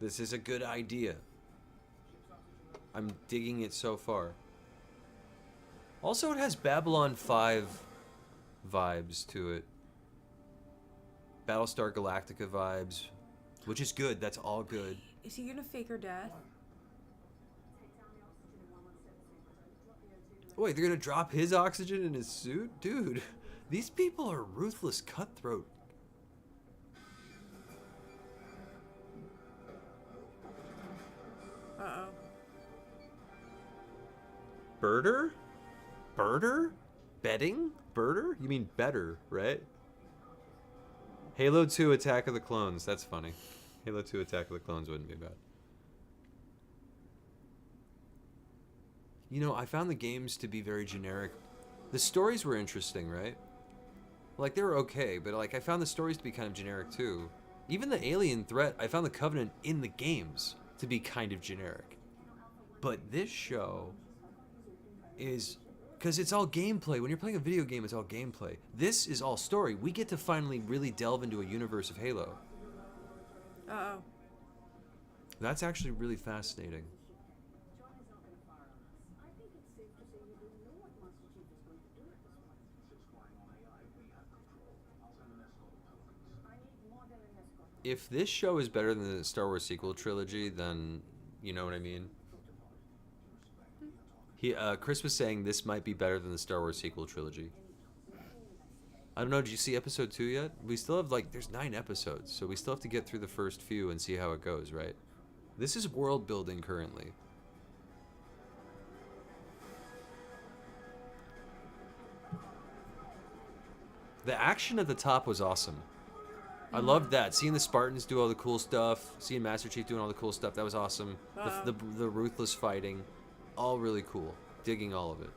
This is a good idea. I'm digging it so far. Also, it has Babylon 5 vibes to it. Battlestar Galactica vibes, which is good. That's all good. Is he gonna fake her death? Wait, they're gonna drop his oxygen in his suit? Dude, these people are ruthless cutthroat. Uh-oh. Birder? Birder? Betting? Birder? You mean better, right? Halo 2 Attack of the Clones. That's funny. Halo 2 Attack of the Clones wouldn't be bad. You know, I found the games to be very generic. The stories were interesting, right? Like, they were okay, but like I found the stories to be kind of generic too. Even the alien threat, I found the Covenant in the games to be kind of generic. But this show is... because it's all gameplay. When you're playing a video game, it's all gameplay. This is all story. We get to finally really delve into a universe of Halo. Uh-oh. That's actually really fascinating. John is not going to fire on us. I think it's safe to say you don't know what Master Chief is going to do at this point. Since spying on AI, we have control. I'll send an escort of tokens. I need more than an escort. If this show is better than the Star Wars sequel trilogy, then you know what I mean. Chris was saying this might be better than the Star Wars sequel trilogy. I don't know, did you see episode 2 yet? We still have, like, there's 9 episodes, so we still have to get through the first few and see how it goes, right? This is world building currently. The action at the top was awesome. I loved that. Seeing the Spartans do all the cool stuff, seeing Master Chief doing all the cool stuff, that was awesome. The ruthless fighting, all really cool. Digging all of it.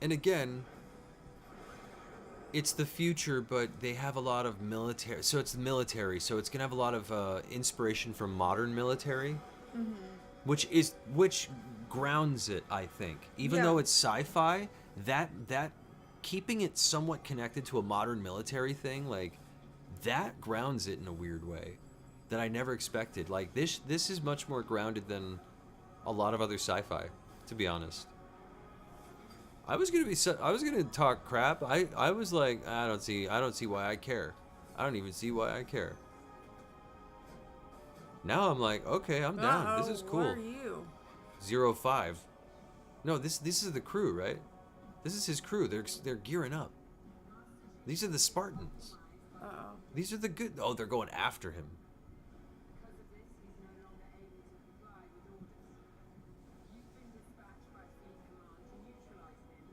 And again, it's the future, but they have a lot of military. So it's the military. So it's gonna have a lot of inspiration from modern military, which grounds it. I think, even though it's sci-fi, that keeping it somewhat connected to a modern military thing, like that grounds it in a weird way that I never expected. Like this is much more grounded than a lot of other sci-fi, to be honest. I was gonna talk crap. I was like, I don't see why I care. I don't even see why I care. Now I'm like, okay, I'm down. This is cool. What are you? 05. No, this is the crew, right? This is his crew. They're gearing up. These are the Spartans. Uh-oh. These are the good. Oh, they're going after him. Because of this, he's no longer able to comply with orders. You've been dispatched by Fleet Command to neutralize him.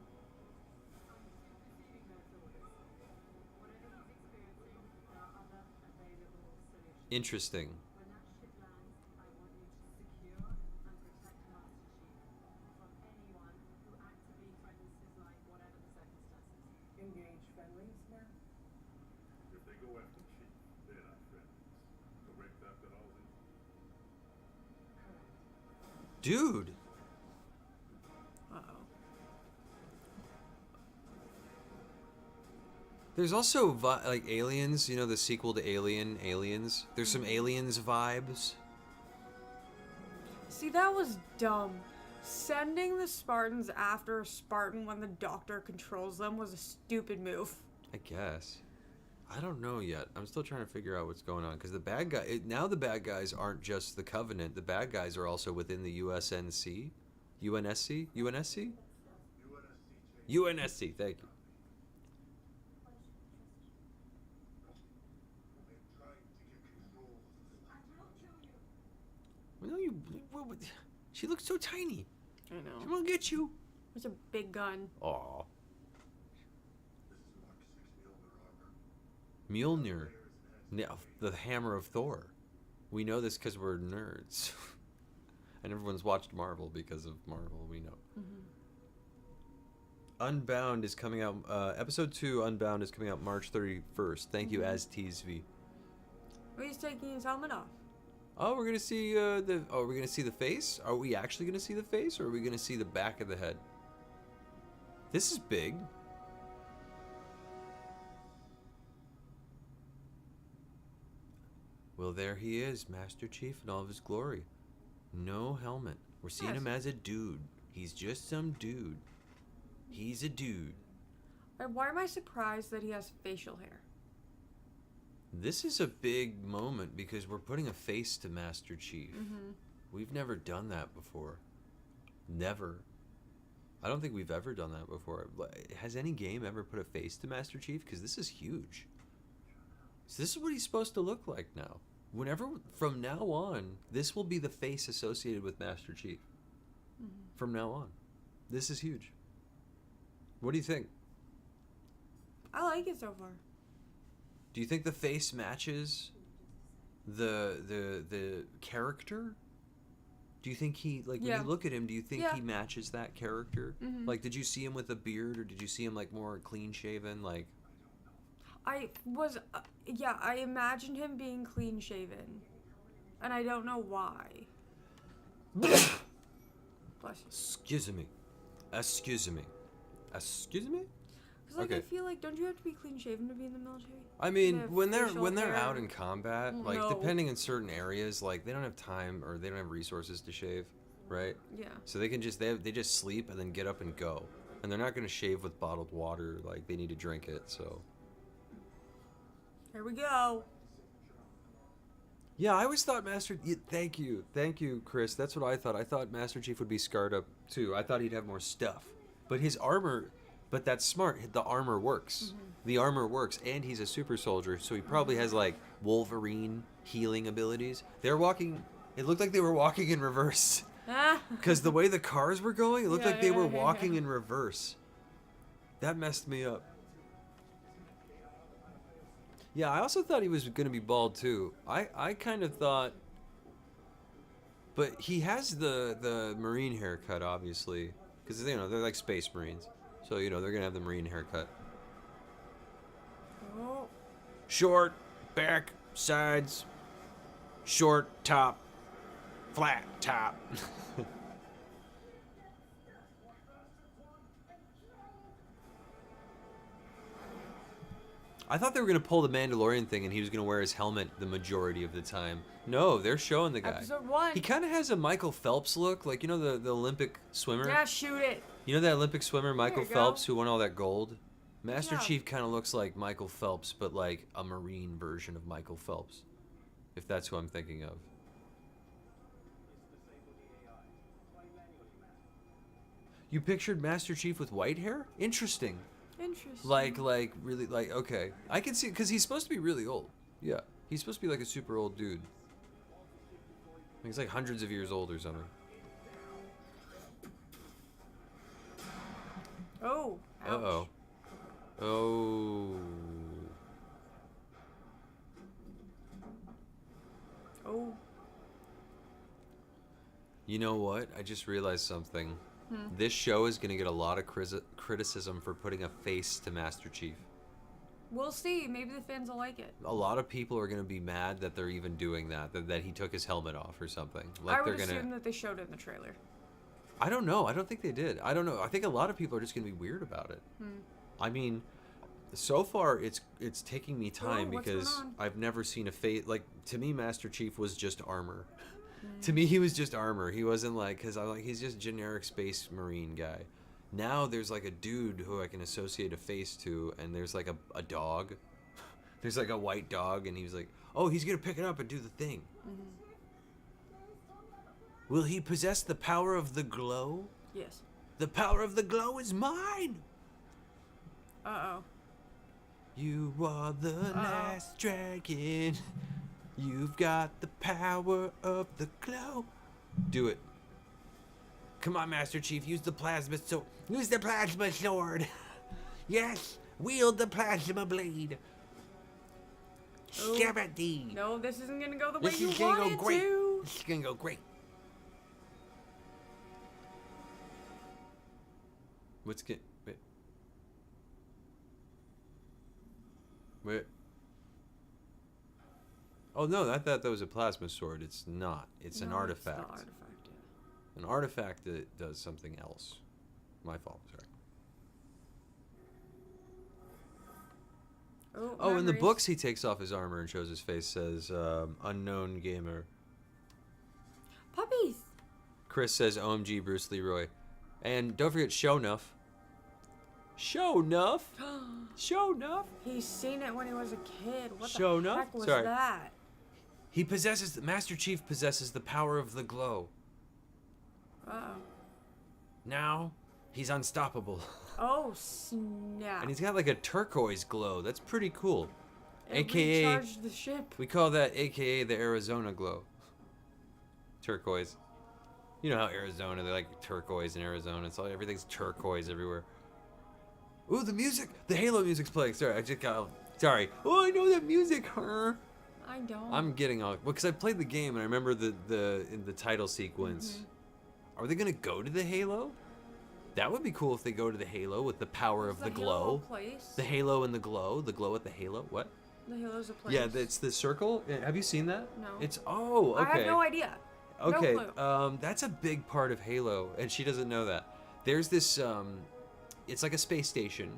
I'm superseding those orders. Whatever he's experiencing, there are other available solutions. Interesting. When that ship lands, I want you to secure and protect Master Chief from anyone who actively threatens his life, whatever the circumstances. Engage friendlies now? If they go after Chief, they're not friends. Correct, Dr. Halsey? Dude. Uh-oh. There's also like Aliens, you know, the sequel to Aliens. There's some Aliens vibes. See, that was dumb. Sending the Spartans after a Spartan when the Doctor controls them was a stupid move. I guess. I don't know yet. I'm still trying to figure out what's going on because the bad guy now the bad guys aren't just the Covenant. The bad guys are also within the USNC, UNSC, UNSC, UNSC. Thank you. They're trying to get control She looks so tiny. I know. She won't get you. It's a big gun. Aw. This is Mark 6 Mjolnir armor. Mjolnir. The hammer of Thor. We know this because we're nerds. And everyone's watched Marvel because of Marvel, we know. Unbound is coming out, episode 2 Unbound is coming out March 31st. Thank you, As TSV. Oh, he's taking his helmet off. Oh, we're gonna see we're gonna see the face? Are we actually gonna see the face, or are we gonna see the back of the head? This is big. Well, there he is, Master Chief in all of his glory. No helmet. We're seeing him as a dude. He's just some dude. He's a dude. Why am I surprised that he has facial hair? This is a big moment because we're putting a face to Master Chief. We've never done that before. Never. I don't think we've ever done that before. Has any game ever put a face to Master Chief? Because this is huge. So this is what he's supposed to look like now. Whenever, from now on, this will be the face associated with Master Chief. From now on. This is huge. What do you think? I like it so far. Do you think the face matches the character? Do you think he, like, when you look at him, do you think he matches that character? Like, did you see him with a beard, or did you see him, like, more clean-shaven, like... I was, I imagined him being clean-shaven. And I don't know why. Bless you. Excuse me. Excuse me. Excuse me? Because, like, I feel like, don't you have to be clean-shaven to be in the military? I mean, have when they're facial hair. out in combat, like, No. depending on certain areas, like, they don't have time or they don't have resources to shave, right? Yeah. So they can just, they just sleep and then get up and go. And they're not going to shave with bottled water, like, they need to drink it, so... Here we go. Yeah, I always thought thank you, Chris. That's what I thought. I thought Master Chief would be scarred up too. I thought he'd have more stuff, but his armor. But that's smart. The armor works. The armor works, and he's a super soldier, so he probably has like Wolverine healing abilities. They're walking. It looked like they were walking in reverse, because the way the cars were going, it looked like they were walking in reverse. That messed me up. Yeah, I also thought he was going to be bald too. I kind of thought, but he has the Marine haircut, obviously, because they're like Space Marines, so they're gonna have the Marine haircut. Oh. Short, back, sides, short top, flat top. I thought they were going to pull the Mandalorian thing and he was going to wear his helmet the majority of the time. No, they're showing the guy. Episode 1. He kind of has a Michael Phelps look, like, the Olympic swimmer? Yeah, shoot it. You know that Olympic swimmer, Michael you go. Phelps, who won all that gold? Master Yeah. Chief kind of looks like Michael Phelps, but like a Marine version of Michael Phelps. If that's who I'm thinking of. You pictured Master Chief with white hair? Interesting. Interesting. Like really, okay. I can see, because he's supposed to be really old. Yeah. He's supposed to be like a super old dude. He's like hundreds of years old or something. Oh. Ouch. Uh-oh. Oh. Oh. You know what? I just realized something. This show is going to get a lot of criticism for putting a face to Master Chief. We'll see. Maybe the fans will like it. A lot of people are going to be mad that they're even doing that he took his helmet off or something. Like I would they're assume that they showed it in the trailer. I don't know. I don't think they did. I don't know. I think a lot of people are just going to be weird about it. I mean, so far it's taking me time what's going because on? I've never seen a face like, to me Master Chief was just armor. To me he was just armor. He wasn't like, cuz I'm like, he's just generic space marine guy. Now there's like a dude who I can associate a face to, and there's like a dog. There's like a white dog, and he's like, oh, he's going to pick it up and do the thing. Will he possess the power of the glow? Yes. The power of the glow is mine. Uh-oh. You are the last dragon. You've got the power of the glow. Do it. Come on, Master Chief. Use the plasma sword. Use the plasma sword. Yes. Wield the plasma blade. Oh. Stab at thee. No, this isn't gonna go the way This you is gonna want go it great. to. This is gonna go great. Wait. Wait. Oh no, I thought that was a plasma sword. It's not. It's an No, artifact. It's the artifact, yeah. An artifact that does something else. My fault. Sorry. Oh, in the memories. books, he takes off his armor and shows his face. Says unknown gamer. Puppies. Chris says OMG Bruce Leroy, and don't forget Show Nuff. Show Nuff. Show Nuff. He's seen it when he was a kid. What Show the enough? heck was Sorry. that? He possesses. Master Chief possesses the power of the glow. Uh-oh. Now he's unstoppable. Oh, snap. And he's got like a turquoise glow. That's pretty cool. It AKA, recharged the ship. we call that AKA the Arizona glow. Turquoise. You know how Arizona, they like turquoise in Arizona. It's all, everything's turquoise everywhere. Ooh, the music! The Halo music's playing. Sorry, I just got. Sorry. Oh, I know that music, huh? I don't. I'm getting all. Well, because I played the game and I remember in the title sequence. Are they gonna go to the Halo? That would be cool if they go to the Halo with the power of the Halo glow. a place? The Halo and the glow at the Halo. What? The Halo's a place. Yeah, it's the circle. Have you seen that? No. It's okay. I have no idea. Okay, No clue. that's a big part of Halo, and she doesn't know that. There's this, it's like a space station,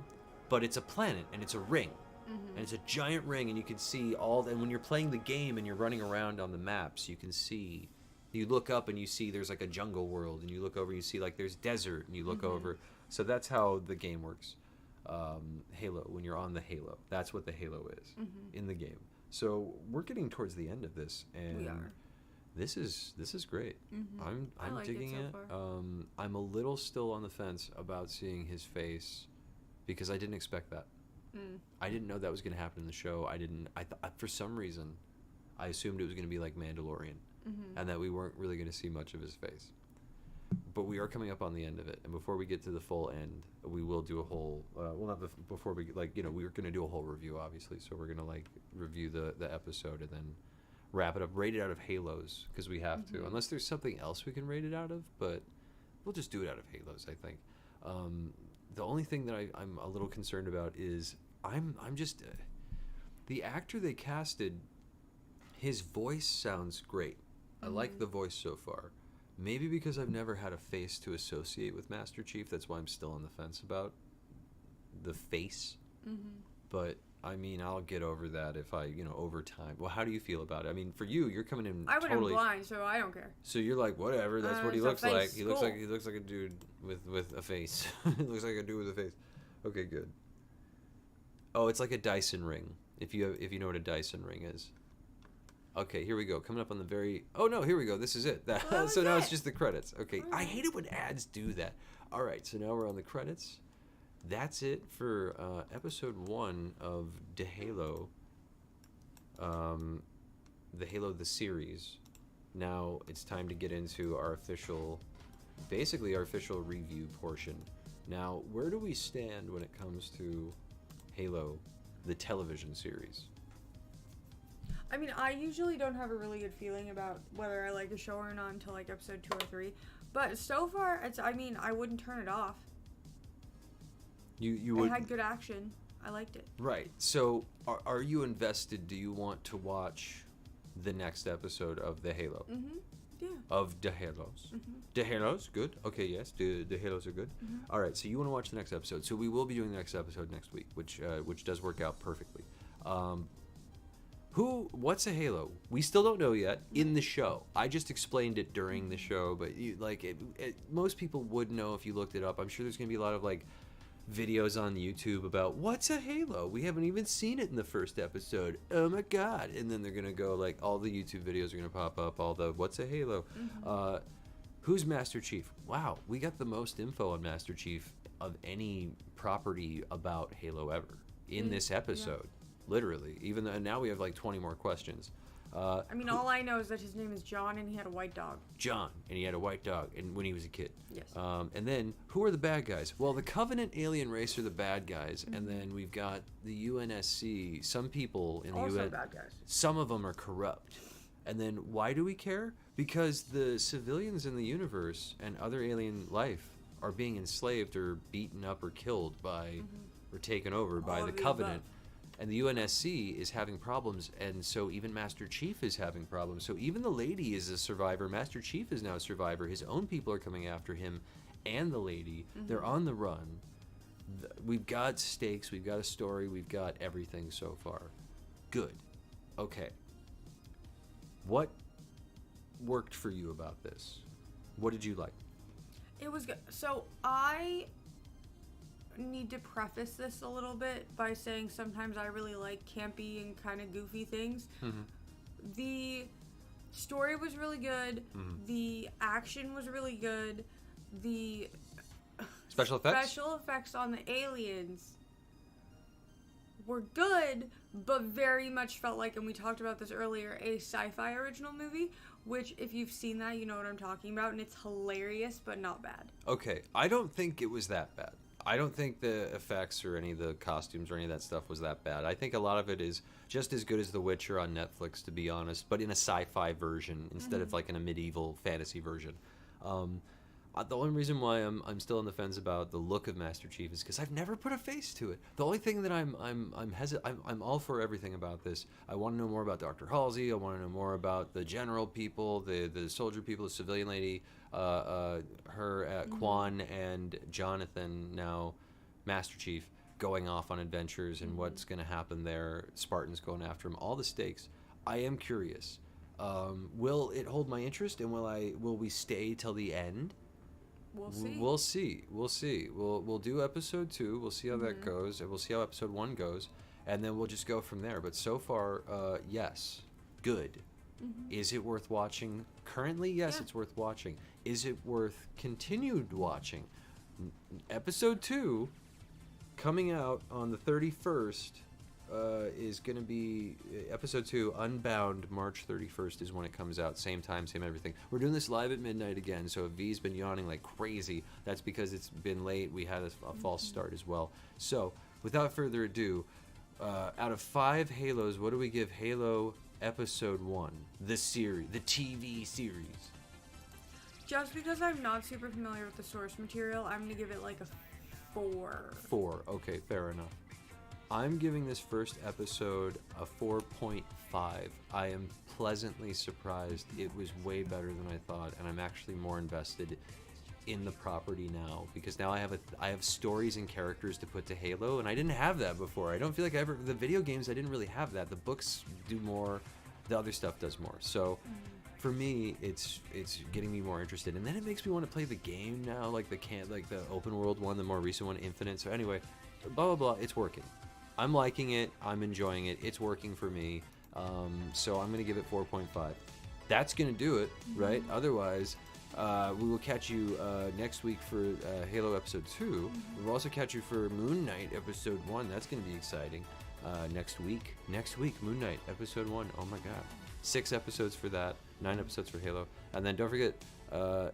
but it's a planet, and it's a ring. And it's a giant ring, and you can see and when you're playing the game and you're running around on the maps, you can see, you look up and you see there's like a jungle world, and you look over and you see like there's desert, and you look over. So that's how the game works. Halo, when you're on the Halo, that's what the Halo is in the game. So we're getting towards the end of this, and We are. this is great. I'm I like it digging so it. far. I'm a little still on the fence about seeing his face because I didn't expect that. I didn't know that was going to happen in the show. For some reason, I assumed it was going to be like Mandalorian, and that we weren't really going to see much of his face. But we are coming up on the end of it, and before we get to the full end, we will do a whole. Before we we were going to do a whole review, obviously. So we're going to review the episode and then wrap it up, rate it out of Halos because we have to, unless there's something else we can rate it out of. But we'll just do it out of Halos, I think. The only thing that I'm a little concerned about is I'm just the actor they casted. His voice sounds great. I like the voice so far. Maybe because I've never had a face to associate with Master Chief, that's why I'm still on the fence about the face. But I mean, I'll get over that if I, over time. Well, how do you feel about it? I mean, for you, you're coming in I went totally in blind, so I don't care. So you're like, whatever. That's what he it's a looks like. face. He looks Cool. like a dude with a face. He looks like a dude with a face. Okay, good. Oh, it's like a Dyson ring. If you know what a Dyson ring is. Okay, here we go. Coming up on the very. Oh no, here we go. This is it. So now it's just the credits. Okay, I hate it when ads do that. All right, so now we're on the credits. That's it for episode 1 of De Halo. The Halo the series. Now it's time to get into our official review portion. Now, where do we stand when it comes to Halo, the television series? I mean, I usually don't have a really good feeling about whether I like a show or not until like episode 2 or 3. But so far, I wouldn't turn it off. You would. It had good action. I liked it. Right. So, are you invested? Do you want to watch the next episode of The Halo? Yeah. Of The Halos. The Halos, good. Okay, yes, the Halos are good. All right, so you want to watch the next episode. So we will be doing the next episode next week, which does work out perfectly. What's a Halo? We still don't know yet in the show. I just explained it during the show, but most people would know if you looked it up. I'm sure there's going to be a lot of videos on YouTube about what's a Halo. We haven't even seen it in the first episode. Oh my god. And then they're going to go all the YouTube videos are going to pop up, all the what's a Halo. Who's Master Chief? Wow, we got the most info on Master Chief of any property about Halo ever in this episode. Literally. And now we have 20 more questions. I mean, all I know is that his name is John and he had a white dog. John, and he had a white dog, and when he was a kid. Yes. And then, who are the bad guys? Well, the Covenant alien race are the bad guys, and then we've got the UNSC. Some people in the Also UN, bad guys. some of them are corrupt. And then, why do we care? Because the civilians in the universe and other alien life are being enslaved or beaten up or killed by, or taken over by All the of the Covenant. above. And the UNSC is having problems, and so even Master Chief is having problems. So even the lady is a survivor. Master Chief is now a survivor. His own people are coming after him and the lady. They're on the run. We've got stakes. We've got a story. We've got everything so far. Good. Okay. What worked for you about this? What did you like? It was good. So I need to preface this a little bit by saying sometimes I really like campy and kind of goofy things. The story was really good. The action was really good. The Special effects? special effects on the aliens were good, but very much felt like, and we talked about this earlier, a sci-fi original movie, which if you've seen that, you know what I'm talking about, and it's hilarious, but not bad. Okay, I don't think it was that bad. I don't think the effects or any of the costumes or any of that stuff was that bad. I think a lot of it is just as good as The Witcher on Netflix, to be honest, but in a sci-fi version instead of like in a medieval fantasy version. The only reason why I'm still on the fence about the look of Master Chief is because I've never put a face to it. The only thing that I'm all for everything about this. I want to know more about Dr. Halsey. I want to know more about the general people, the soldier people, the civilian lady, Quan and Jonathan, now Master Chief, going off on adventures and what's going to happen there. Spartans going after him. All the stakes. I am curious. Will it hold my interest, and will we stay till the end? We'll see. We'll see. We'll do episode 2. We'll see how that goes, and we'll see how episode 1 goes, and then we'll just go from there. But so far, yes, good. Is it worth watching currently? Yes, it's worth watching. Is it worth continued watching? Episode 2 coming out on the 31st is going to be episode 2 Unbound. March 31st is when it comes out. Same time, same everything. We're doing this live at midnight again, so if V's been yawning like crazy, that's because it's been late. We had a false start as well. So without further ado, out of 5 Halos, what do we give Halo episode 1, the series, the TV series? Just because I'm not super familiar with the source material, I'm going to give it like a 4. 4. Okay, fair enough. I'm giving this first episode a 4.5. I am pleasantly surprised. It was way better than I thought, and I'm actually more invested in the property now, because now I have stories and characters to put to Halo, and I didn't have that before. I don't feel like the video games, I didn't really have that. The books do more, the other stuff does more. So for me, it's getting me more interested, and then it makes me want to play the game now, like the open world one, the more recent one, Infinite. So anyway, blah blah blah. It's working. I'm liking it. I'm enjoying it. It's working for me. So I'm gonna give it 4.5. That's gonna do it, right? Otherwise, we will catch you next week for Halo episode 2. We'll also catch you for Moon Knight episode 1. That's gonna be exciting. Next week, Moon Knight episode 1. Oh my God, 6 episodes for that. 9 episodes for Halo, and then don't forget,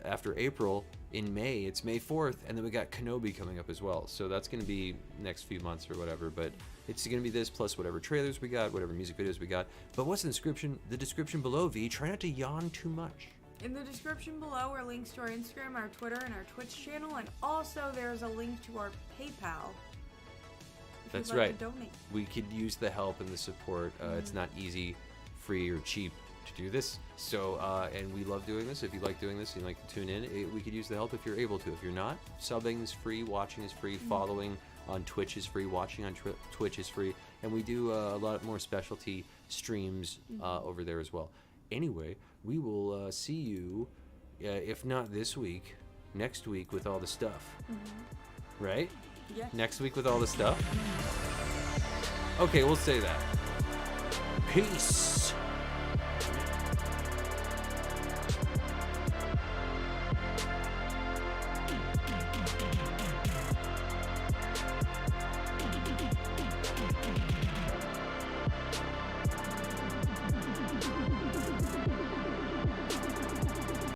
after April, in May, it's May 4th, and then we got Kenobi coming up as well. So that's going to be next few months or whatever, but it's going to be this plus whatever trailers we got, whatever music videos we got. But what's in the description? The description below, V. Try not to yawn too much. In the description below are links to our Instagram, our Twitter, and our Twitch channel, and also there's a link to our PayPal. If That's you'd like right. to donate. We could use the help and the support. It's not easy, free, or cheap to do this. So, and we love doing this. If you like doing this and you like to tune in, we could use the help if you're able to. If you're not, subbing is free, watching is free, following on Twitch is free, watching on Twitch is free, and we do a lot more specialty streams over there as well. Anyway, we will see you, if not this week, next week with all the stuff. Right? Yes. Next week with all the stuff? Okay, we'll say that. Peace.